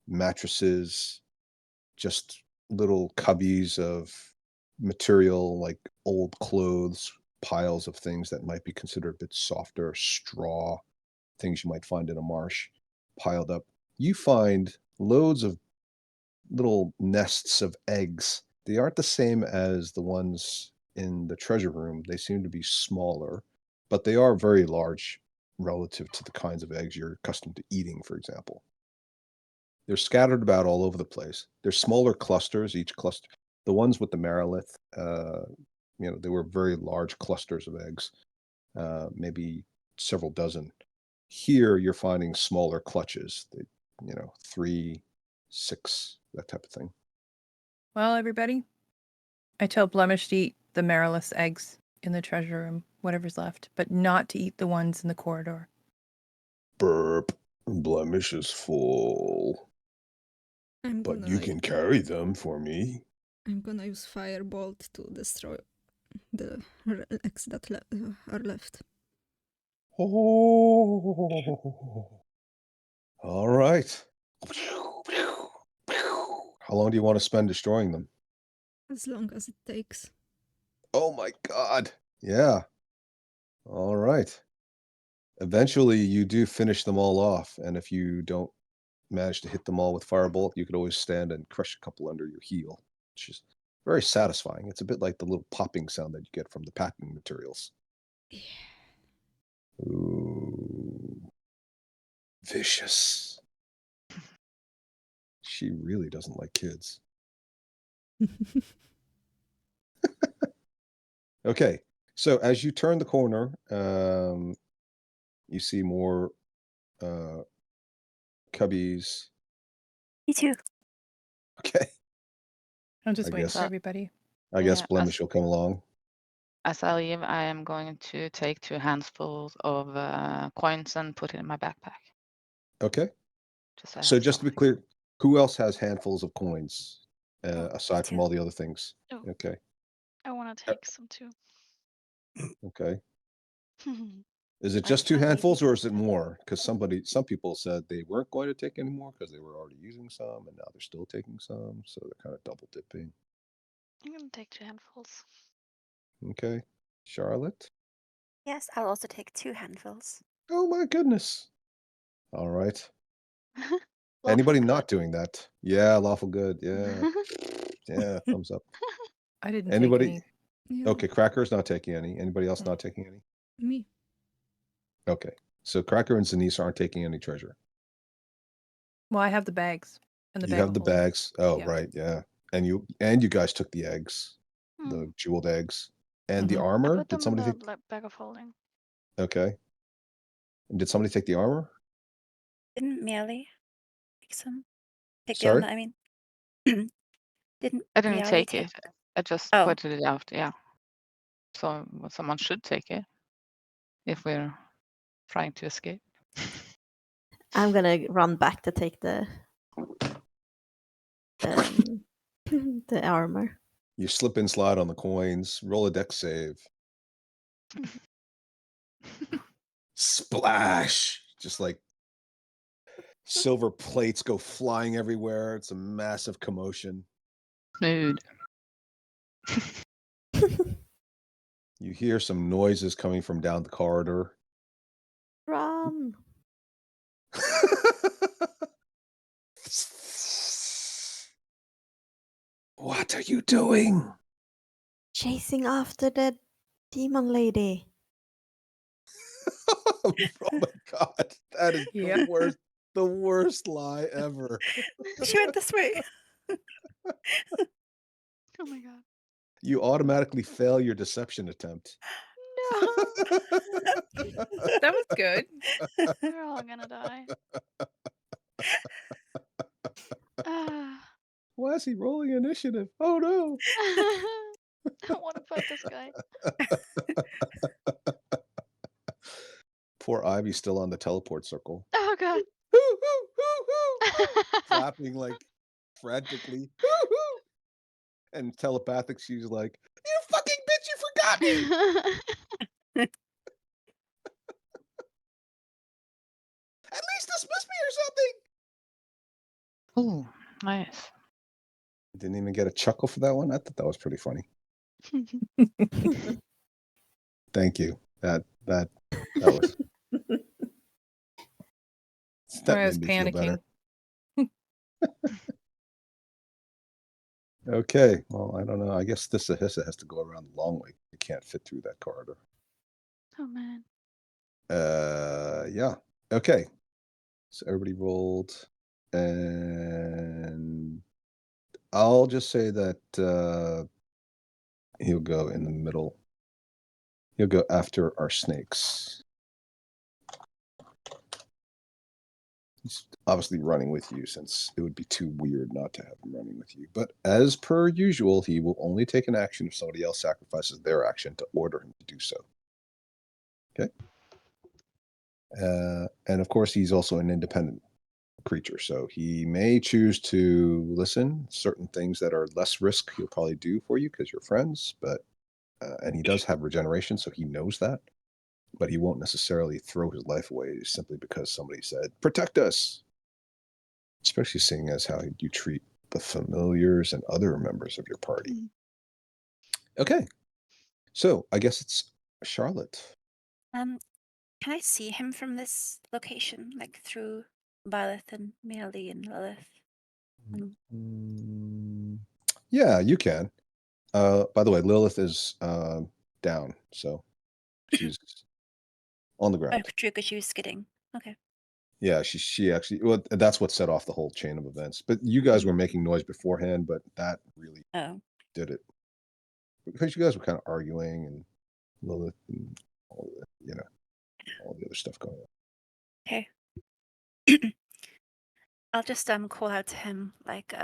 mattresses, just little cubbies of material like old clothes, piles of things that might be considered a bit softer, straw, things you might find in a marsh piled up. You find loads of little nests of eggs. They aren't the same as the ones in the treasure room. They seem to be smaller, but they are very large relative to the kinds of eggs you're accustomed to eating, for example. They're scattered about all over the place. They're smaller clusters, each cluster. The ones with the Marilith, they were very large clusters of eggs, maybe several dozen. Here, you're finding smaller clutches, 3, 6, that type of thing. Well, everybody, I tell Blemish to eat the Marilith's eggs in the treasure room, whatever's left, but not to eat the ones in the corridor. Burp. Blemish is full. But you can carry them for me. I'm gonna use Firebolt to destroy the relics that are left. Oh. All right. How long do you want to spend destroying them? As long as it takes. Oh my god. Yeah. All right. Eventually, you do finish them all off, and if you don't manage to hit them all with firebolt, you could always stand and crush a couple under your heel, which is very satisfying. It's a bit like the little popping sound that you get from the packing materials. Yeah. Ooh. Vicious. She really doesn't like kids. Okay, so as you turn the corner, you see more cubbies. Me too. Okay, I'm just I waiting guess- for everybody. I guess Yeah, Blemish will come along. As I leave, I am going to take 2 handfuls of coins and put it in my backpack. Okay, Just, so just to be something. clear, who else has handfuls of coins Oh, aside from too. all the other things? Oh. Okay, I want to take some too. okay. Is it I just 2 can't handfuls even or is it take that. more? Because some people said they weren't going to take any more because they were already using some, and now they're still taking some, so they're kind of double dipping. I'm gonna take 2 handfuls. Okay, Charlotte. Yes, I'll also take 2 handfuls. Oh my goodness. All right. Lawful Anybody good. not doing that? Yeah, lawful good. Yeah, yeah. Thumbs up. I didn't Anybody? take any. Yeah. Okay, Cracker's not taking any. Anybody else Mm. not taking any? Me. Okay, so Cracker and Denise aren't taking any treasure. Well, I have the bags. And the You bag have of the holding. bags. Oh, Yeah. right, yeah. And you guys took the eggs, the Hmm. jeweled eggs, and the Mhm. I armor. put Did them in somebody the take? bag of holding. Okay. And did somebody take the armor? Didn't Mealy take some? Take Sorry? the armor, I mean. Didn't I didn't Mealy take it. I just Oh. put it out, yeah. So someone should take it if we're trying to escape. I'm gonna run back to take the the armor. You slip and slide on the coins. Roll a dex save. Splash! Just like silver plates go flying everywhere. It's a massive commotion. Smooth. You hear some noises coming from down the corridor. Run! What are you doing? Chasing after the demon lady. Oh my god, that is Yep. the worst lie ever. She went this way. Oh my god. You automatically fail your deception attempt. No. That was good. We're all gonna die. Ah. Why is he rolling initiative? Oh no. I want to fight this guy. Poor Ivy's still on the teleport circle. Oh god. Hoo, hoo, hoo, hoo. Flapping like frantically. Hoo, hoo. And telepathic, she's like, "You fucking bitch, you forgot me! At least dismiss me or something!" Ooh, nice. Didn't even get a chuckle for that one. I thought that was pretty funny. Thank you. That was. That I was made me feel better. panicking. Okay, well, I don't know. I guess this Ahissa has to go around the long way. You can't fit through that corridor. Oh man. Yeah. Okay. So everybody rolled, and I'll just say that he'll go in the middle. He'll go after our snakes. He's obviously running with you, since it would be too weird not to have him running with you. But as per usual, he will only take an action if somebody else sacrifices their action to order him to do so. Okay. And of course, he's also an independent creature, so he may choose to listen. Certain things that are less risk, he'll probably do for you because you're friends. But and he does have regeneration, so he knows that. But he won't necessarily throw his life away simply because somebody said, "Protect us." especially seeing as how you treat the familiars and other members of your party. Mm. Okay, so I guess it's Charlotte. Can I see him from this location, like through Byleth and Mealy and Lilith? Mm, yeah, you can. By the way, Lilith is down, so she's on the Oh, ground. true, because she was skidding. Okay. Yeah, she actually. Well, that's what set off the whole chain of events. But you guys were making noise beforehand, but that really Oh. did it because you guys were kind of arguing and Lilith and all the, all the other stuff going on. Okay. I'll just call out to him like,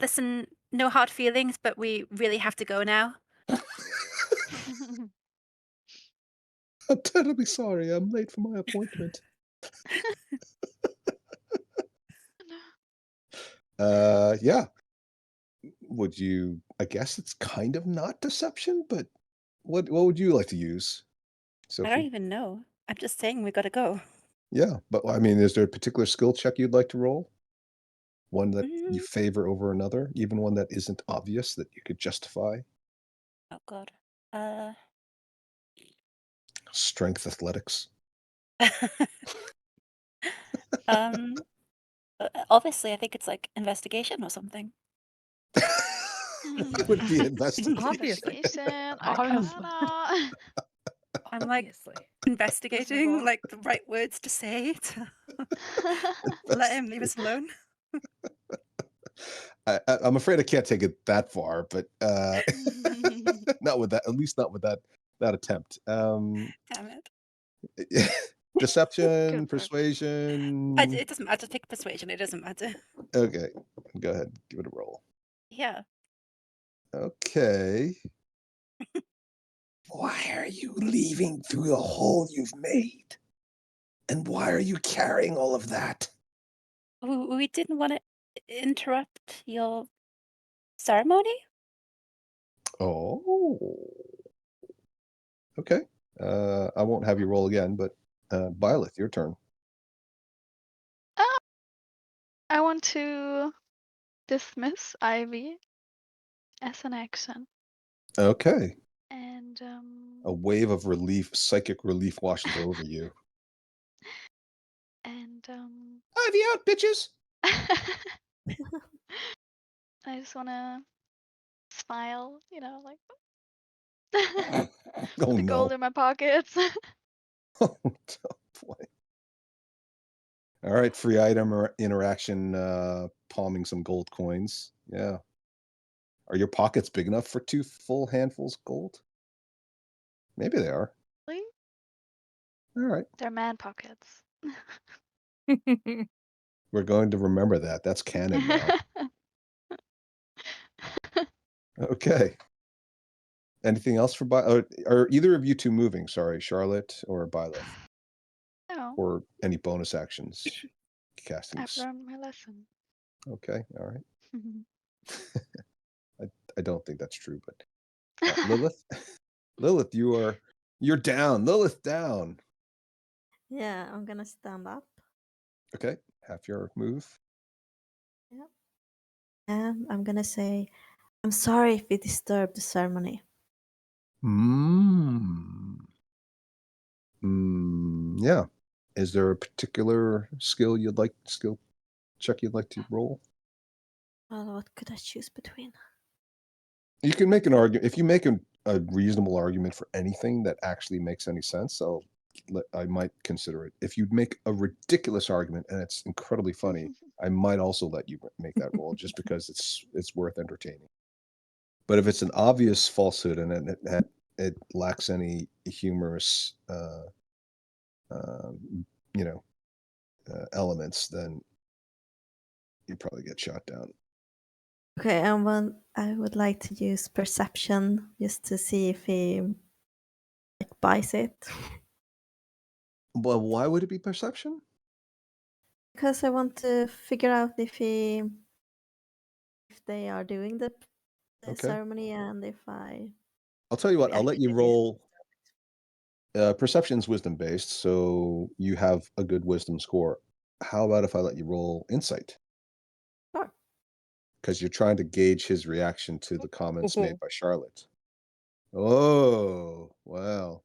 listen, no hard feelings, but we really have to go now. I'm terribly sorry. I'm late for my appointment. Yeah. Would you? I guess it's kind of not deception, but what would you like to use, I don't Sophie? even know. I'm just saying we gotta go. Yeah, but I mean, is there a particular skill check you'd like to roll? One that you favor over another, even one that isn't obvious that you could justify? Oh God. Strength athletics. Obviously, I think it's like investigation or something. Would be investigation. Obviously. Investigation, Obviously. Arcana. I'm like Obviously. investigating Reasonable. like the right words to say to let him leave us alone. I'm afraid I can't take it that far, but not with that. At least not with that attempt. Damn it. Deception, Good work. persuasion. It doesn't matter. Pick persuasion. It doesn't matter. Okay, go ahead. Give it a roll. Yeah. Okay. Why are you leaving through the hole you've made? And why are you carrying all of that? We didn't want to interrupt your ceremony. Oh. Okay. I won't have you roll again, but Byleth, your turn. I want to dismiss Ivy as an action. Okay. And A wave of relief, psychic relief washes over you. and Ivy out, bitches! I just wanna smile, like Oh the no. gold in my pockets. Oh boy. All right, free item or interaction, palming some gold coins. Yeah. Are your pockets big enough for 2 full handfuls of gold? Maybe they are. Really? All right. They're man pockets. We're going to remember that. That's canon now. Okay. Anything else for are either of you two moving? Sorry, Charlotte or Byleth, No, or any bonus actions? Casting. I've learned my lesson. Okay, all right. I don't think that's true, but Lilith, Lilith, you're down. Lilith down. Yeah, I'm gonna stand up. Okay, half your move. Yeah. And I'm gonna say, I'm sorry if we disturbed the ceremony. Yeah. Is there a particular skill check you'd like to roll? Well, what could I choose between? You can make an argument. If you make a reasonable argument for anything that actually makes any sense, I might consider it. If you make a ridiculous argument and it's incredibly funny, I might also let you make that roll just because it's worth entertaining. But if it's an obvious falsehood and it lacks any humorous elements, then you probably get shot down. Okay, and I would like to use perception just to see if he buys it. Well, why would it be perception? Because I want to figure out if they are doing the Okay. ceremony and if I'll tell you what, I'll let you actually roll. Perception's wisdom based, so you have a good wisdom score. how about if I let you roll insight? Sure. Because you're trying to gauge his reaction to the comments made by Charlotte. Oh, well.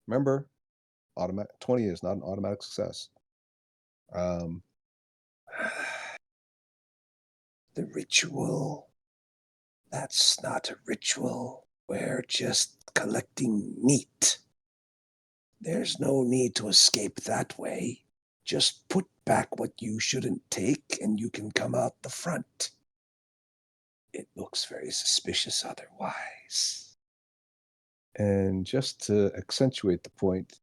Remember, automatic 20 is not an automatic success. Um, the ritual. That's not a ritual. We're just collecting meat. There's no need to escape that way. Just put back what you shouldn't take and you can come out the front. It looks very suspicious otherwise. And just to accentuate the point,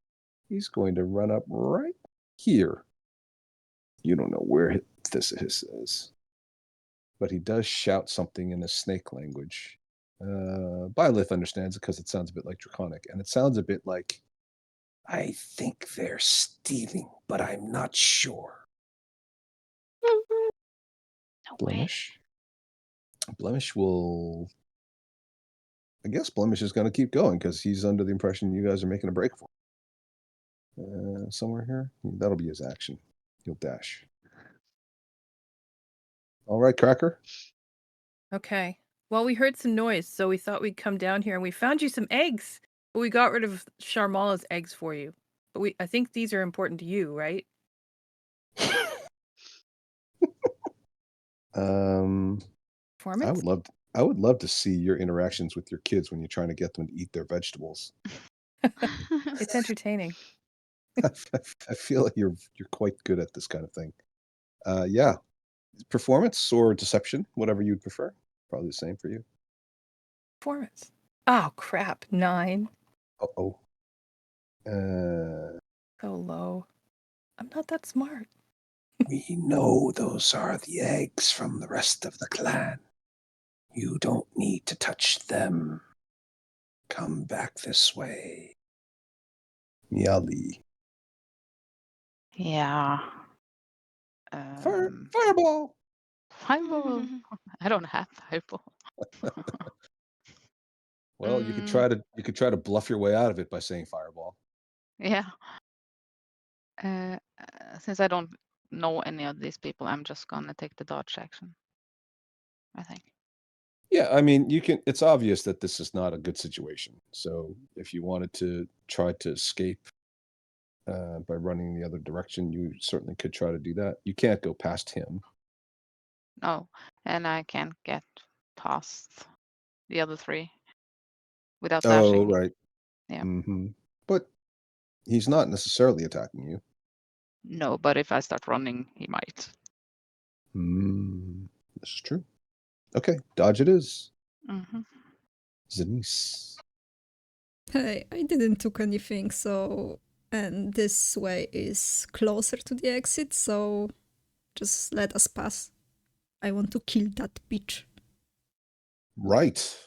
he's going to run up right here. You don't know where this is, but he does shout something in a snake language. Byleth understands it because it sounds a bit like Draconic, and it sounds a bit like, I think they're stealing, but I'm not sure. No way. Blemish? Blemish will... I guess Blemish is going to keep going because he's under the impression you guys are making a break for him. Somewhere here? That'll be his action. He'll dash. All right, Cracker. Okay. Well, we heard some noise, so we thought we'd come down here, and we found you some eggs. But we got rid of Sharmala's eggs for you. But I think these are important to you, right? Performance? I would love to see your interactions with your kids when you're trying to get them to eat their vegetables. It's entertaining. I feel like you're quite good at this kind of thing. Yeah. Performance or deception, whatever you'd prefer. Probably the same for you. Performance. Oh, crap. 9. Uh-oh. So low. I'm not that smart. We know those are the eggs from the rest of the clan. You don't need to touch them. Come back this way. Miali. Yeah. Fireball! Fireball. I don't have fireball. Well, you could try to bluff your way out of it by saying fireball. Yeah. Since I don't know any of these people, I'm just gonna take the dodge action, I think. Yeah, I mean, it's obvious that this is not a good situation. So if you wanted to try to escape by running the other direction, you certainly could try to do that. You can't go past him. No, and I can't get past the other 3 without dashing. Oh, right. Yeah. Mm-hmm. But he's not necessarily attacking you. No, but if I start running, he might. This is true. Okay, dodge it is. Mm-hmm. Zanice. Hey, I didn't took anything, so... And this way is closer to the exit, so... Just let us pass. I want to kill that bitch. Right.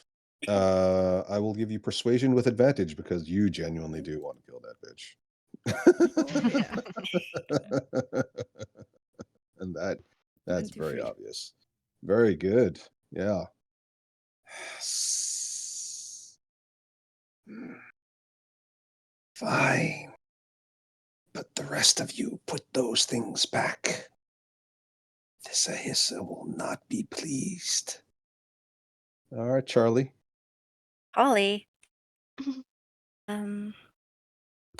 I will give you persuasion with advantage because you genuinely do want to kill that bitch. And that's very 23. obvious. Very good. Yeah. Fine. But the rest of you put those things back. This Ahissa will not be pleased. All right, Charlie. Holly. I think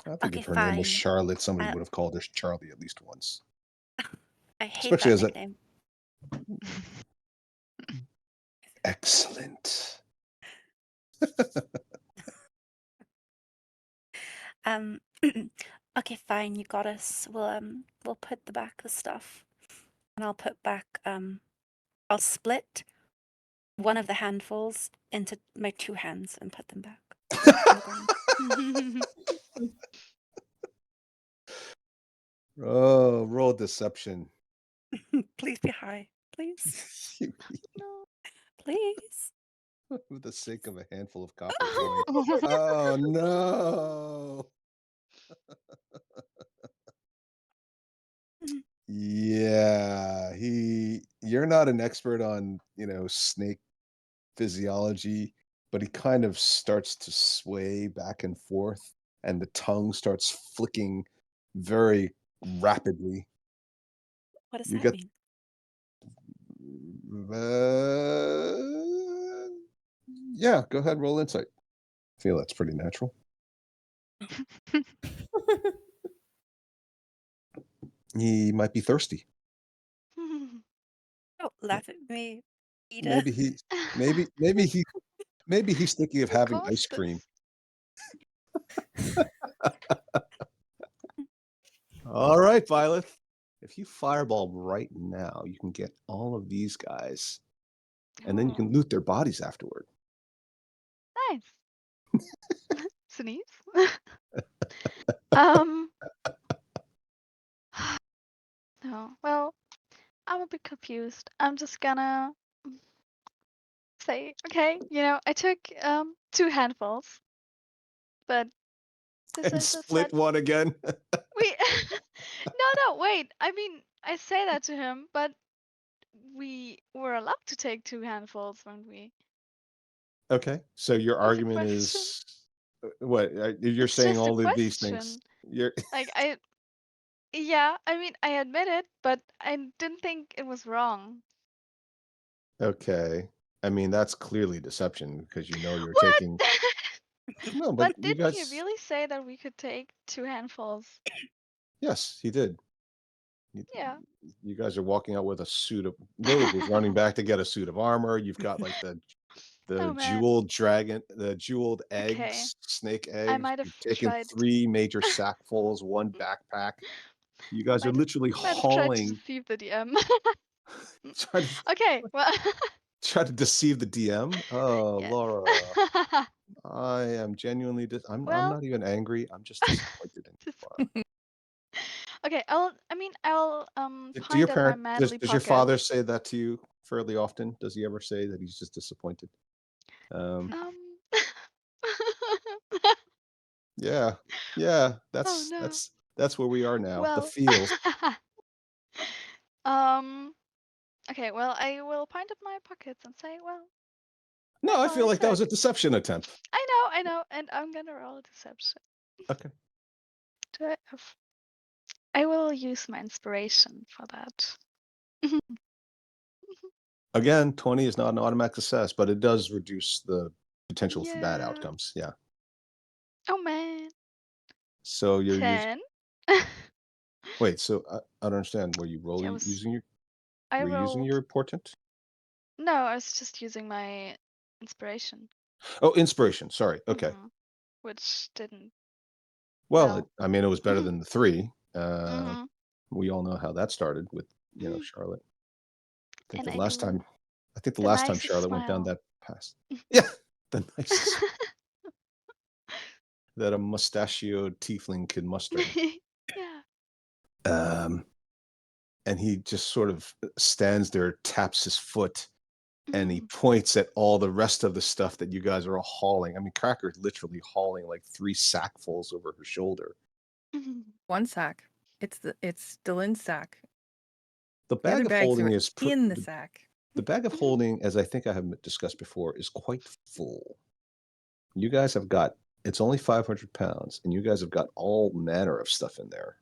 Okay, if her name was fine. Charlotte, somebody would have called her Charlie at least once. I hate Especially that as a- nickname. Excellent. Okay, fine, you got us. We'll put the stuff. And I'll put back I'll split one of the handfuls into my 2 hands and put them back. Oh, roll deception. Please be high. Please. No. Please. For the sake of a handful of copper coins. Oh no. Yeah, you're not an expert on, snake physiology, but he kind of starts to sway back and forth and the tongue starts flicking very rapidly. What does You that get mean? yeah, go ahead, roll insight. I feel that's pretty natural. He might be thirsty. Don't laugh at me, Ida. Maybe he's thinking of Who having caused ice cream. this? All right, Violet. If you fireball right now, you can get all of these guys, and then you can Oh, loot their bodies afterward. nice. Sneeze. um. No. Well, I'm a bit confused. I'm just gonna say, okay, I took 2 handfuls, but this And is just split such. one again. Wait. No, wait. I mean, I say that to him, but we were allowed to take 2 handfuls when we. Okay, so your What's the argument question? is what? You're It's saying just a all of these question. things. You're Like yeah. I mean, I admit it, but I didn't think it was wrong. okay. I mean, that's clearly deception because you're What? taking. No, but But you didn't he guys. really say that we could take 2 handfuls? Yes, he did. Yeah. You guys are walking out with a suit of. Lilith was running back to get a suit of armor. You've got like the Oh man. jeweled dragon, the jeweled Okay. eggs, snake I eggs. might have You've taken tried. 3 major sackfuls, 1 backpack. You guys are literally Might have tried to hauling. deceive the DM. Try to Okay. Well. try to deceive the DM. Oh, Yes. Laura, I am genuinely. I'm Well. not even angry. I'm just disappointed in you, Laura. Okay. I'll Do find your at my parent manly does your pocket. father say that to you fairly often? Does he ever say that he's just disappointed? Yeah, Oh that's no. that's where we are now. The Well. feels. Okay. Well, I will point at my pockets and say, well, No, that's I all feel I like that was a took. deception attempt. I know, and I'm gonna roll a deception. Okay. Do I have? I will use my inspiration for that. Again, 20 is not an automatic success, but it does reduce the potential for bad Yeah. outcomes. Yeah. Oh man. So you're using. 10. Wait. So I don't understand. Were you Yeah, rolling using your? I Were you using rolled. your portent? No, I was just using my inspiration. Oh, inspiration. Sorry. Okay. Mhm. Which didn't. Well, Well. it was better than the 3. Mhm. We all know how that started with Charlotte. I think And the I last do time. I think the the last time nicest Charlotte went down smile. that path. Yeah, the nicest that a mustachioed tiefling could muster. Yeah. And he just sort of stands there, taps his foot, and he Mhm. points at all the rest of the stuff that you guys are all hauling. I mean, Cracker's literally hauling like 3 sackfuls over her shoulder. Mhm. 1 sack. It's Dylan's sack. The The bag other of bags holding are is in the sack. the bag of holding, as I think I have discussed before, is quite full. You guys have got. It's only 500 pounds, and you guys have got all manner of stuff in there.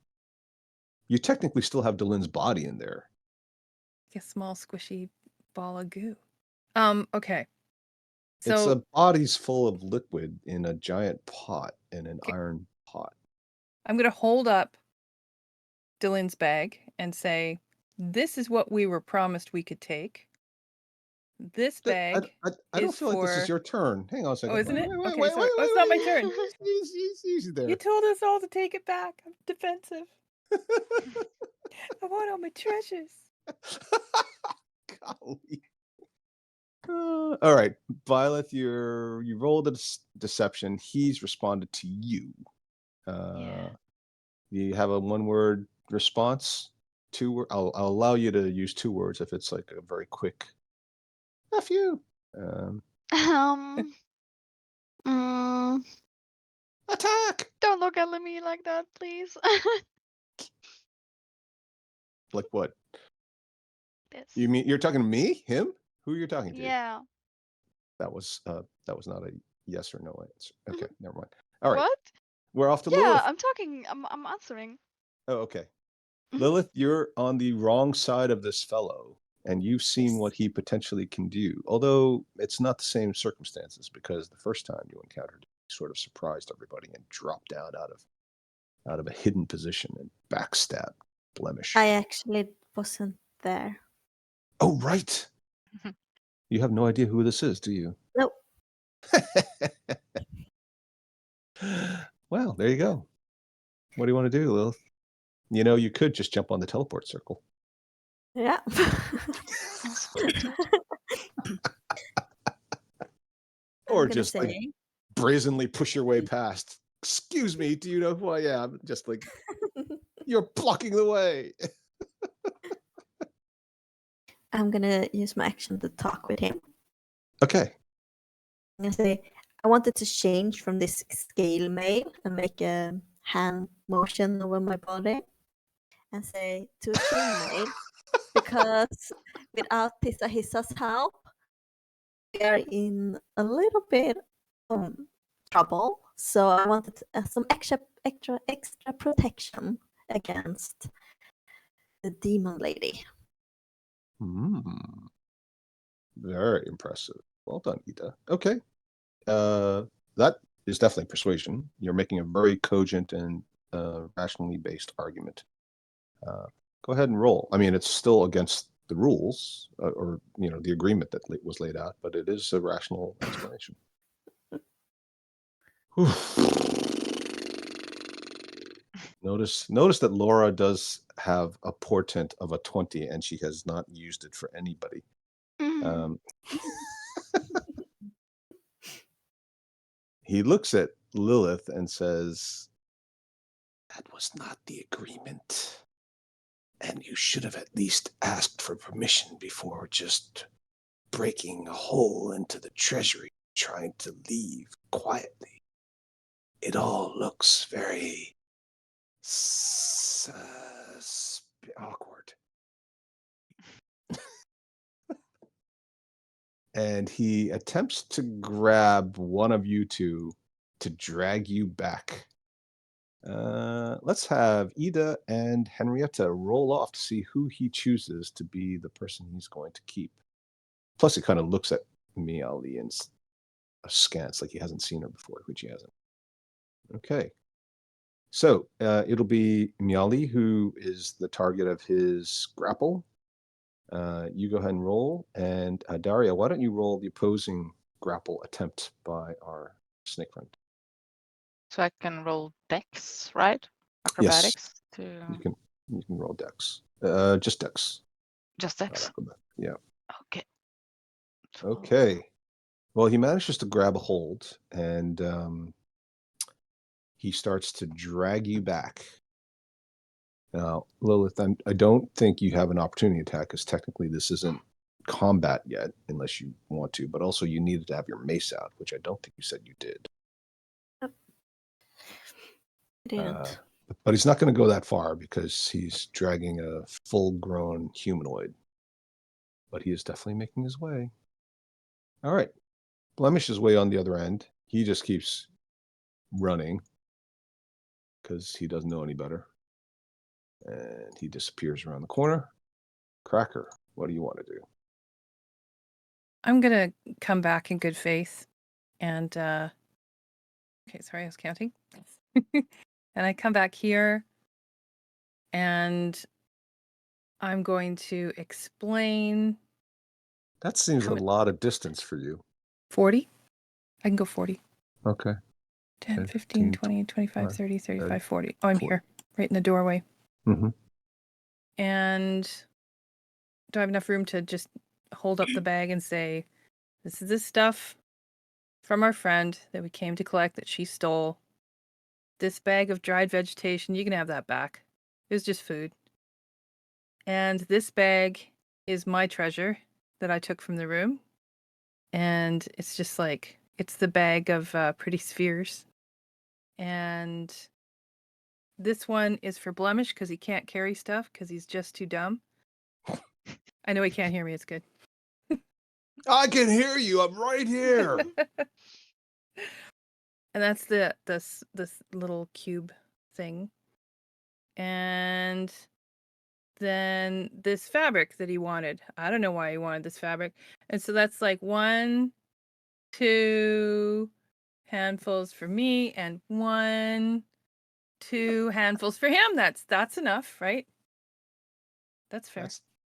You technically still have Dylan's body in there. Like a small squishy ball of goo. Okay. It's So a body's full of liquid in a giant pot, in an Okay. iron pot. I'm gonna hold up Dylan's bag and say, "This is what we were promised we could take. This bag I don't is feel like this is for." your turn. Hang on a second. Oh, isn't Wait, it? wait, wait, Okay, wait, sorry. wait, Oh, it's not my wait, turn. wait. Easy there. You told us all to take it back. I'm defensive. I want all my treasures. Golly. All right, Violet, you rolled a deception. He's responded to you. Yeah. You have a 1-word response. 2 word. I'll allow you to use 2 words if it's like a very quick. F you. Mm, Attack. don't look at me like that, please. Like what? This. You mean you're talking to me? Him? Who you're talking to? Yeah. That was not a yes or no answer. Okay, never mind. All right. What? We're off to Yeah, Lilith. I'm talking. I'm answering. Oh, okay. Lilith, you're on the wrong side of this fellow, and you've seen what he potentially can do. Although it's not the same circumstances, because the first time you encountered him, he sort of surprised everybody and dropped down out of a hidden position and backstabbed Blemish. I actually wasn't there. Oh, right. You have no idea who this is, do you? Nope. Well, there you go. What do you want to do, Lilith? You know, you could just jump on the teleport circle. Yeah. Or gonna just like say- brazenly push your way past. Excuse me, do you know who I am? Just like, you're blocking the way. I'm gonna use my action to talk with him. Okay. I'm gonna say I wanted to change from this scale mail and make a hand motion over my body and say to chainmail because without Hissa's help, we are in a little bit trouble. So I wanted some extra protection against the demon lady. Very impressive. Well done, Ida. Okay. That is definitely persuasion. You're making a very cogent and rationally based argument. Go ahead and roll. I mean, it's still against the rules or the agreement that was laid out, but it is a rational explanation. Notice that Laura does have a portent of a 20, and she has not used it for anybody. He looks at Lilith and says, "That was not the agreement. And you should have at least asked for permission before just breaking a hole into the treasury, trying to leave quietly. It all looks very awkward." And he attempts to grab one of you two to drag you back. Let's have Ida and Henrietta roll off to see who he chooses to be the person he's going to keep. Plus, he kind of looks at Miali and askance, like he hasn't seen her before, which he hasn't. Okay. So it'll be Miali who is the target of his grapple. You go ahead and roll. And Daria, why don't you roll the opposing grapple attempt by our snake friend? So I can roll dex, right? Yes. Acrobatics to You can roll dex. Just dex. just not dex. acrobat. Yeah. Okay. Okay. Well, he manages to grab a hold, and he starts to drag you back. Now, Lilith, I don't think you have an opportunity attack, because technically this isn't combat yet, unless you want to. But also, you needed to have your mace out, which I don't think you said you did. I didn't. But he's not going to go that far, because he's dragging a full-grown humanoid. But he is definitely making his way. All right. Blemish is way on the other end. He just keeps running because he doesn't know any better. And he disappears around the corner. Cracker, what do you want to do? I'm gonna come back in good faith, and okay, sorry, I was counting. And I come back here, and I'm going to explain That seems a lot of distance for you. 40. I can go 40. Okay. 10, 10, 15, 15, 20, 25, 25, 30, 35, 30, 40. Oh, I'm 40. here, right in the doorway. Mm-hmm. And do I have enough room to just hold up the bag and say, this is the stuff from our friend that we came to collect that she stole. This bag of dried vegetation, you can have that back. It was just food. And this bag is my treasure that I took from the room. And it's just like, it's the bag of pretty spheres. And this one is for Blemish because he can't carry stuff because he's just too dumb. I know he can't hear me. It's good. I can hear you. I'm right here. And that's this little cube thing. And then this fabric that he wanted. I don't know why he wanted this fabric. And so that's like 1, 2 handfuls for me and 1, 2 handfuls for him. That's enough, right? That's fair.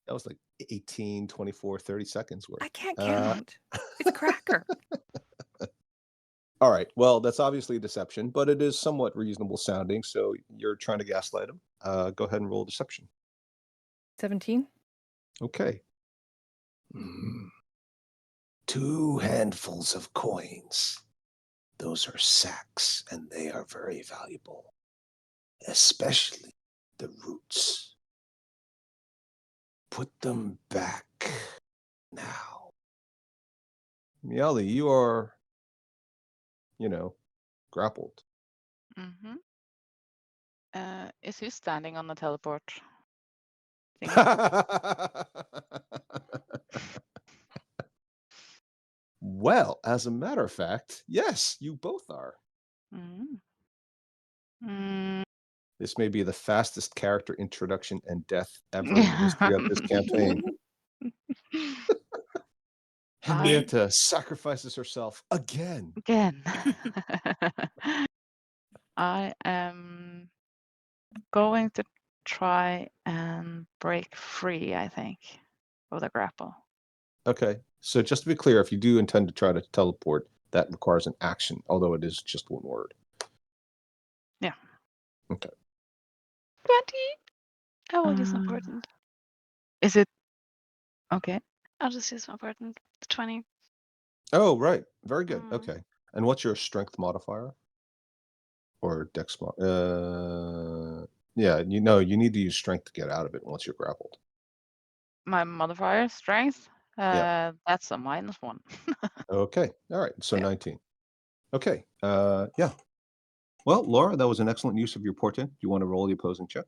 That was like 18, 24, 30 seconds worth. I can't count. It's cracker. All right. Well, that's obviously a deception, but it is somewhat reasonable sounding. So you're trying to gaslight him. Go ahead and roll deception. 17. Okay. 2 handfuls of coins. Those are sacks, and they are very valuable, especially the roots. Put them back now. Miali, you are, grappled. Mm-hmm. Is he standing on the teleport? Thing? Well, as a matter of fact, yes, you both are. Mm. This may be the fastest character introduction and death ever in the history of this campaign. Henrietta sacrifices herself again. Again. I am going to try and break free, I think, of the grapple. Okay, so just to be clear, if you do intend to try to teleport, that requires an action, although it is just 1 word. Yeah. Okay. 20. I will use my important. Is it okay? I'll just use my important. 20. Oh, right. Very good. Mm. Okay. And what's your strength modifier? Or dex yeah, you need to use strength to get out of it once you're grappled. My modifier strength? Yeah. That's a -1. Okay. All right. So Yeah. 19. Okay. Yeah. Well, Laura, that was an excellent use of your portent. You want to roll the opposing check?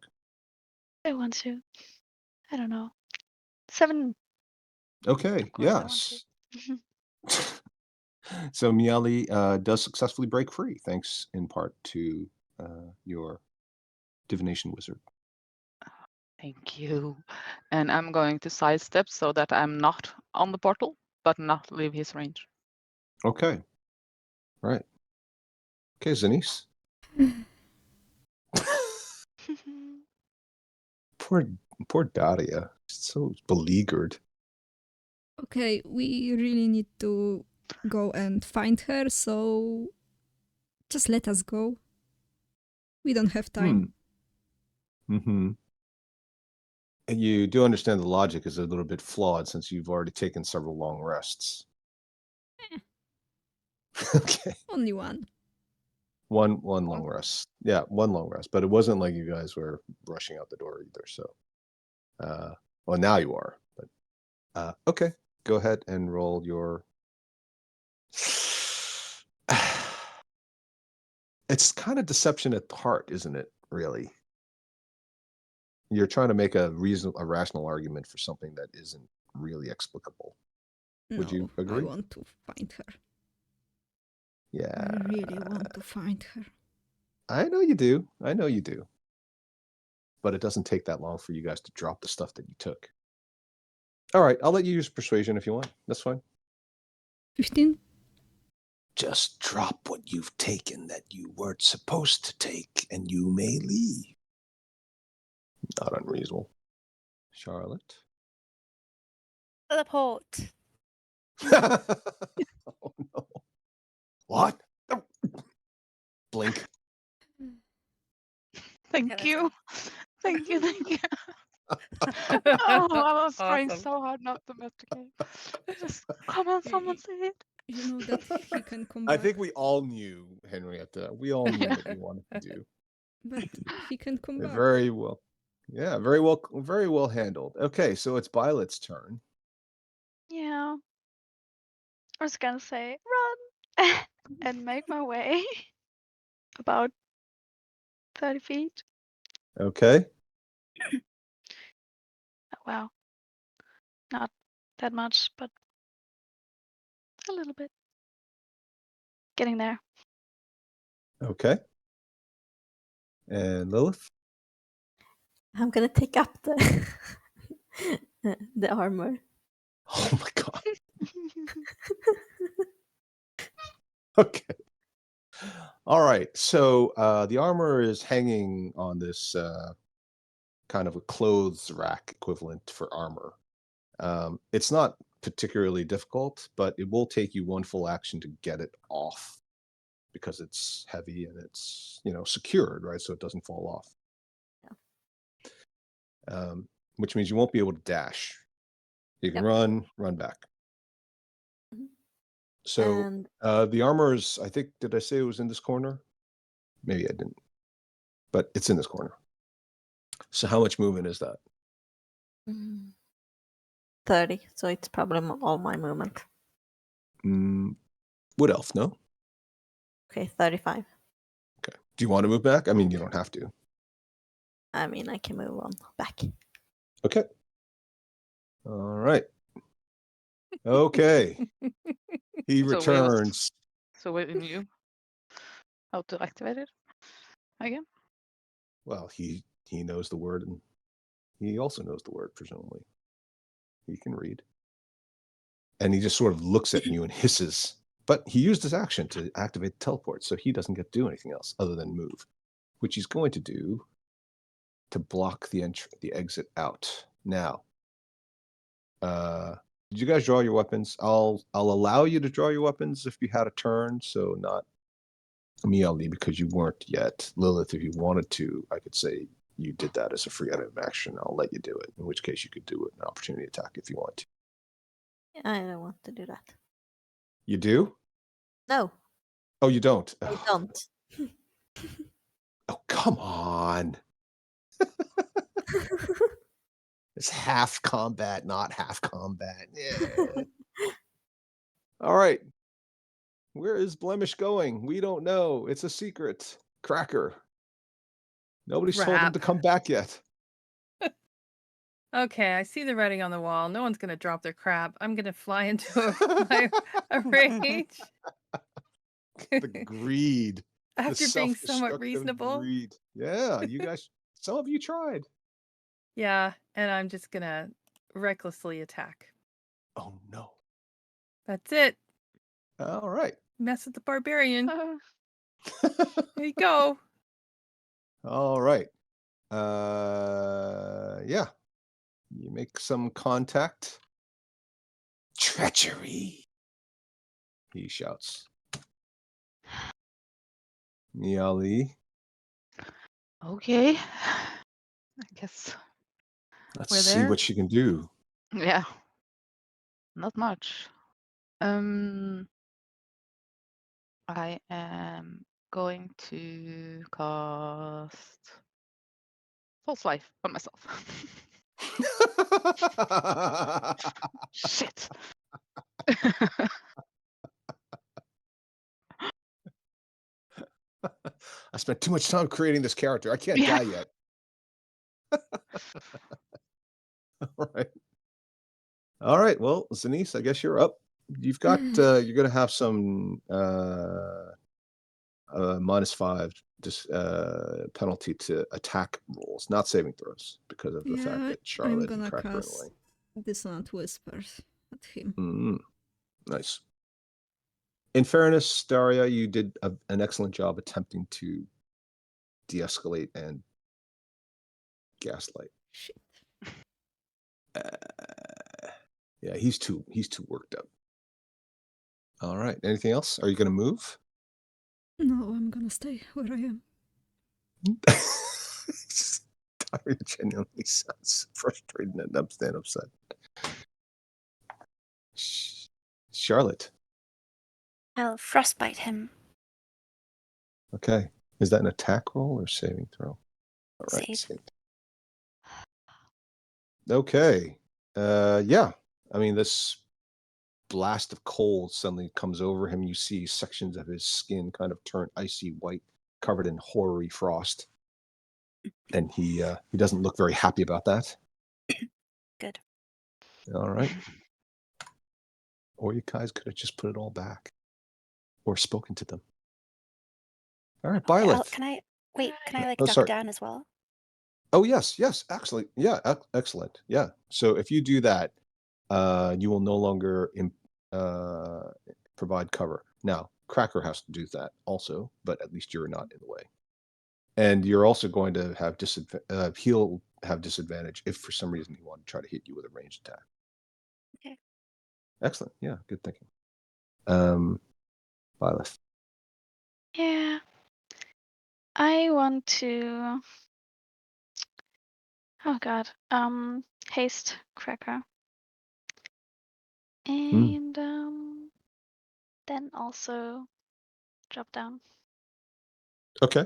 I want to. I don't know. 7. Okay. Of course I want Yes. So Miali does successfully break free, thanks in part to your divination wizard. Thank you. And I'm going to sidestep so that I'm not on the portal, but not leave his range. Okay. Right. Okay, Zanice. Poor Daria. She's so beleaguered. Okay, we really need to go and find her, so just let us go. We don't have time. Mm-hmm. And you do understand the logic is a little bit flawed since you've already taken several long rests. Okay. Only one. One long rest. Yeah, 1 long rest. But it wasn't like you guys were rushing out the door either. So well, now you are, but okay. Go ahead and roll your it's kind of deception at the heart, isn't it, really? You're trying to make a rational argument for something that isn't really explicable. Would you No, agree? I want to find her. Yeah. I really want to find her. I know you do. I know you do. But it doesn't take that long for you guys to drop the stuff that you took. All right, I'll let you use persuasion if you want. That's fine. 15? Just drop what you've taken that you weren't supposed to take, and you may leave. Not unreasonable. Charlotte? Teleport. Oh no. What? Blink. Thank let's you. go. Thank you. Oh, I was trying Awesome. so hard not to masticate. Just come on, someone say it. You know that he can come I back. think we all knew, Henrietta. We all knew what you wanted to do. But he can come back. Very well. Yeah, very well handled. Okay, so it's Violet's turn. Yeah. I was gonna say run and make my way about 30 feet. Okay. Wow. Not that much, but a little bit. Getting there. Okay. And Lilith? I'm gonna take up the the armor. Oh my god. Okay. All right. So the armor is hanging on this kind of a clothes rack equivalent for armor. It's not particularly difficult, but it will take you one full action to get it off because it's heavy and it's secured, right? So it doesn't fall off. Which means you won't be able to dash. You can run back. Mhm. So And the armor is, I think, did I say it was in this corner? Maybe I didn't, but it's in this corner. So how much movement is that? 30, so it's probably all my movement. Wood elf, no? Okay, 35. Okay. Do you want to move back? I mean, you don't have to. I mean, I can move on back. Okay. All right. Okay. He So we returns. So we knew how to activate it again. Well, he knows the word, and he also knows the word, presumably. He can read. And he just sort of looks at you and hisses. But he used his action to activate the teleport, so he doesn't get to do anything else other than move, which he's going to do to block the exit out. Now, did you guys draw your weapons? I'll allow you to draw your weapons if you had a turn, so not Mieli because you weren't yet. Lilith, if you wanted to, I could say you did that as a free item action. I'll let you do it, in which case you could do it an opportunity attack if you want to. I don't want to do that. You do? No, Oh, you don't? I Ugh. don't. Oh, come on. It's half combat, not half combat. Yeah. All right. Where is Blemish going? We don't know. It's a secret. Cracker. Nobody's told him Crap. to come back yet. Okay, I see the writing on the wall. No one's gonna drop their crap. I'm gonna fly into a rage. The greed. The After being somewhat self-destructive reasonable. greed. Yeah, you guys, some of you tried. Yeah, and I'm just gonna recklessly attack. Oh, no. That's it. All right. Mess with the barbarian. There you go. All right. Yeah. You make some contact. Treachery, he shouts. Miali, Okay. I guess. let's We're see there? what she can do. Yeah. Not much. I am going to cast False Life on myself. Shit. I spent too much time creating this character. I can't Yeah. die yet. All right. Well, Zanice, I guess you're up. You've got you're gonna have some -5 penalty to attack rolls, not saving throws, because of the fact Yeah, that I'm Charlotte gonna and Cracker are in the cast way. Dissonant Whispers at him. Nice. In fairness, Daria, you did an excellent job attempting to de-escalate and gaslight. Shit. Yeah, he's too worked up. All right. Anything else? Are you going to move? No, I'm gonna stay where I am. Daria genuinely sounds frustrated and upset. Charlotte. I'll frostbite him. Okay. Is that an attack roll or saving throw? All right. Save. Saving. Okay. Yeah. I mean, this blast of cold suddenly comes over him. You see sections of his skin kind of turn icy white, covered in hoary frost. And he doesn't look very happy about that. Good. All right. Or you guys could have just put it all back. Or spoken to them. All right, Okay, Violet. can I like Oh, duck sorry. down as well? Oh, yes, yes, excellent. Yeah, excellent. Yeah. So if you do that, you will no longer provide cover. Now, Cracker has to do that also, but at least you're not in the way. And you're also going to have he'll have disadvantage if for some reason he wanted to try to hit you with a ranged attack. Okay. Excellent. Yeah, good thinking. Violet. Yeah. I want to. Oh God. Haste Cracker. And then also drop down. Okay.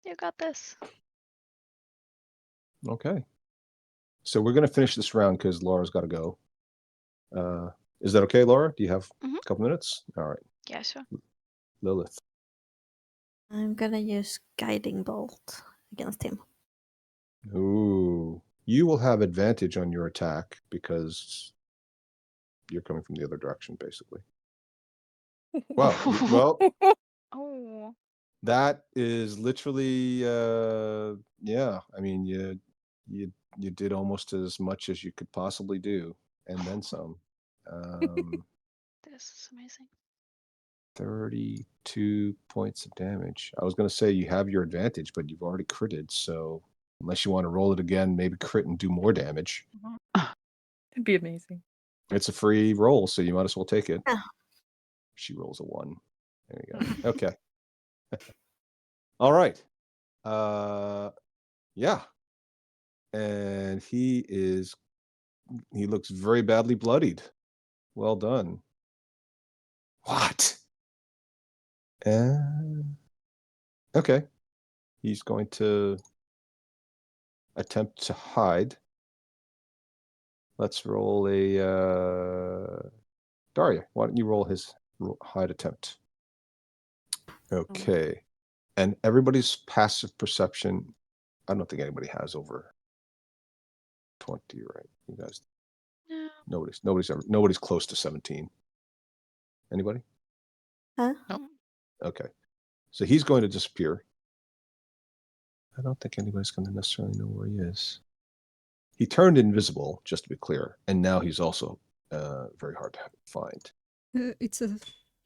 You got this. Okay. So we're going to finish this round because Laura's got to go. Is that okay, Laura? Do you have Mhm. a couple minutes? All right. Yeah, sure. Lilith. I'm gonna use Guiding Bolt against him. Ooh. You will have advantage on your attack because you're coming from the other direction, basically. Wow. Well, Oh. that is literally yeah. I mean you did almost as much as you could possibly do, and then some. This is amazing. 32 points of damage. I was going to say you have your advantage, but you've already critted, so unless you want to roll it again, maybe crit and do more damage. That'd be amazing. It's a free roll, so you might as well take it. Yeah. She rolls a 1. There you go. Okay. All right. Yeah. And he looks very badly bloodied. Well done. What? Okay. He's going to attempt to hide. Let's roll a Daria. Why don't you roll his hide attempt? Okay. And everybody's passive perception, I don't think anybody has over 20, right? You guys, No. nobody's close to 17. Anybody? Huh? Nope. Okay. So he's going to disappear. I don't think anybody's going to necessarily know where he is. He turned invisible, just to be clear, and now he's also very hard to find. It's a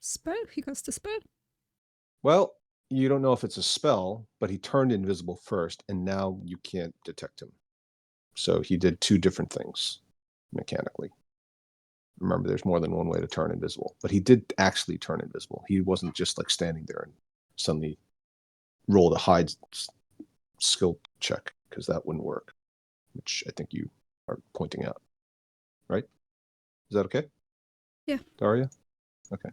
spell. He cast a spell. Well, you don't know if it's a spell, but he turned invisible first, and now you can't detect him. So he did two different things mechanically. Remember, there's more than one way to turn invisible, but he did actually turn invisible. He wasn't just like standing there and suddenly roll the hide skill check, because that wouldn't work, which I think you are pointing out. Right? Is that okay? Yeah. Daria? Okay.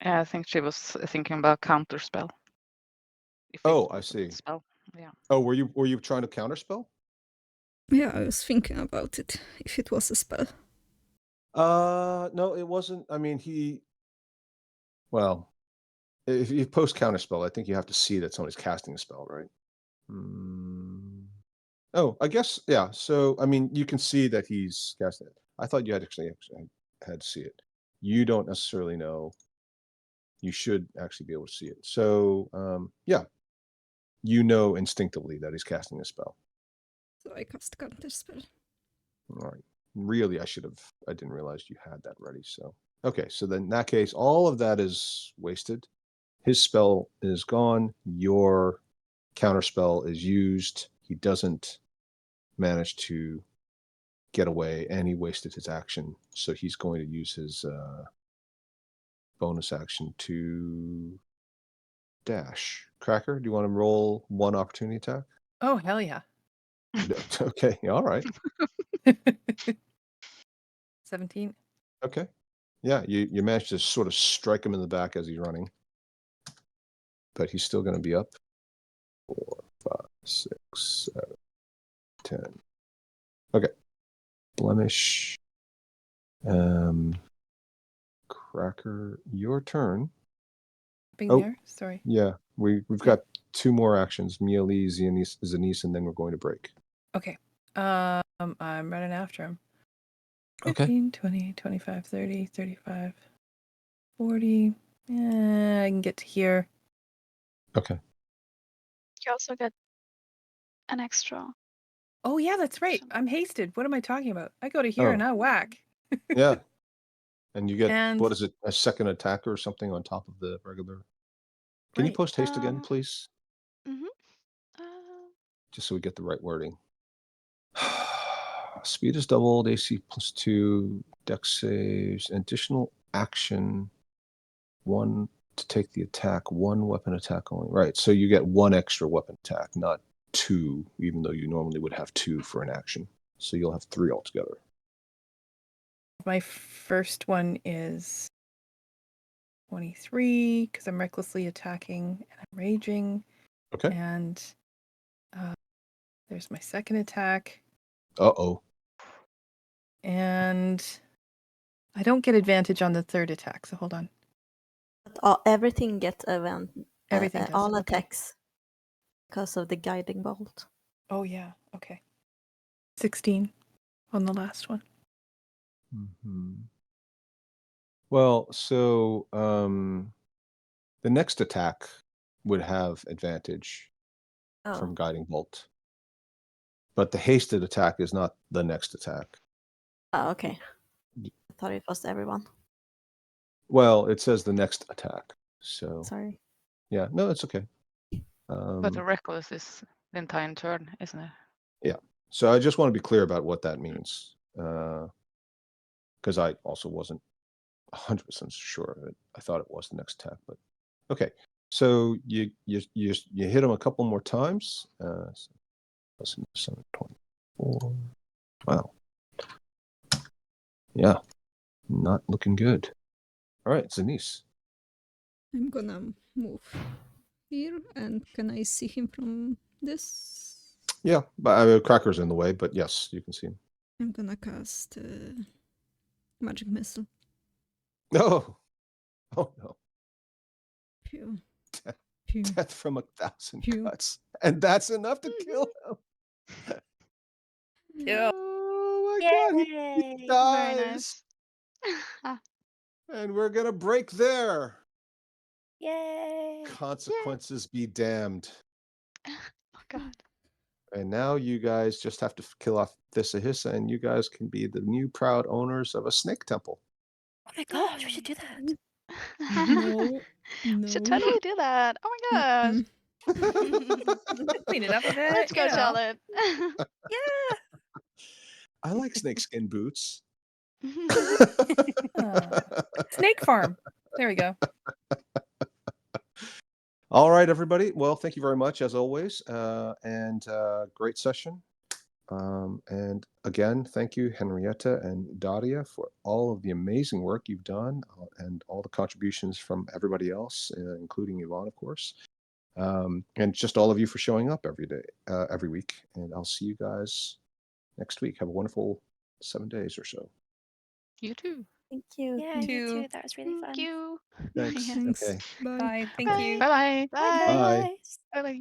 Yeah, I think she was thinking about counterspell. If Oh, it I was a see. Spell. Yeah. Oh, were you trying to counterspell? Yeah, I was thinking about it. If it was a spell. No, it wasn't. I mean, well, if you post counterspell, I think you have to see that somebody's casting a spell, right? Oh, I guess, yeah. So, I mean, you can see that he's casting it. I thought you actually had to see it. You don't necessarily know. You should actually be able to see it. So, yeah, you know instinctively that he's casting a spell. So I cast counterspell. All right. Really, I didn't realize you had that ready. So, okay. So then in that case, all of that is wasted. His spell is gone. Your counterspell is used. He doesn't manage to get away, and he wasted his action. So he's going to use his bonus action to dash. Cracker, do you want to roll one opportunity attack? Oh, hell yeah. Okay. All right. 17. Okay. Yeah, you managed to sort of strike him in the back as he's running. But he's still going to be up. 4, 5, 6, 7, 10. Okay. Blemish. Cracker, your turn. Being Oh. there? Sorry. Yeah, we've got two more actions. Mia Lee, Zanice, and then we're going to break. Okay. I'm running after him. Okay. 15, 20, 25, 30, 35, 40. I can get to here. Okay. You also get an extra. Oh yeah, that's right. Some- I'm hasted. What am I talking about? I go to here and Oh. I whack. Yeah. And you get, And what is it, a second attack or something on top of the regular? Can you right. post haste again, Um, please? mhm. Just so we get the right wording. Speed is doubled, AC +2, dex saves, additional action, 1 to take the attack, 1 weapon attack only. Right, so you get 1 extra weapon attack, not 2, even though you normally would have 2 for an action. So you'll have 3 altogether. My first one is 23 because I'm recklessly attacking and I'm raging. Okay. And there's my second attack. Uh-oh. And I don't get advantage on the third attack, so hold on. But everything gets Everything does. all Okay. attacks because of the guiding bolt. Oh yeah, okay. 16 on the last one. Mm-hmm. Well, so the next attack would have advantage from guiding bolt, but the hasted attack is not the next attack. Oh, okay. I thought it was everyone. Well, it says the next attack, so Sorry. yeah, no, it's okay. But the reckless is the entire turn, isn't it? So I just want to be clear about what that means, because I also wasn't 100% sure of it. I thought it was the next attack, but okay. So you hit him a couple more times. So plus 7, 24. Wow. Yeah, not looking good. All right, Zanice. I'm gonna move here, and can I see him from this? Yeah, but Cracker's in the way, but yes, you can see him. I'm gonna cast magic missile. No. Oh no. Pew. Death. Pew. Death from 1,000 Phew. cuts, and that's enough to kill him. Yeah. Oh my God, he Yay! dies. Very nice. And we're gonna break there. Yay! Consequences be damned. Oh God. And now you guys just have to kill off Thissa, and you guys can be the new proud owners of a snake temple. Oh my gosh, we should do that. No. We should No. totally do that. Oh my gosh. Mm-mm. Clean it up a bit. Let's go, you know. Charlotte. Yeah. I like snakeskin boots. Snake farm. There we go. All right, everybody. Well, thank you very much as always, and great session. And again, thank you, Henrietta and Daria, for all of the amazing work you've done and all the contributions from everybody else, including Yvonne, of course. And just all of you for showing up every day, every week. And I'll see you guys next week. Have a wonderful 7 days or so. You too. Thank you. Yeah, you Two. too. That was really fun. Thank you. Thanks. Yeah. Thanks. Okay. Bye. Bye. Thank Bye. you. Bye bye. Bye. Bye. Guys. Bye bye.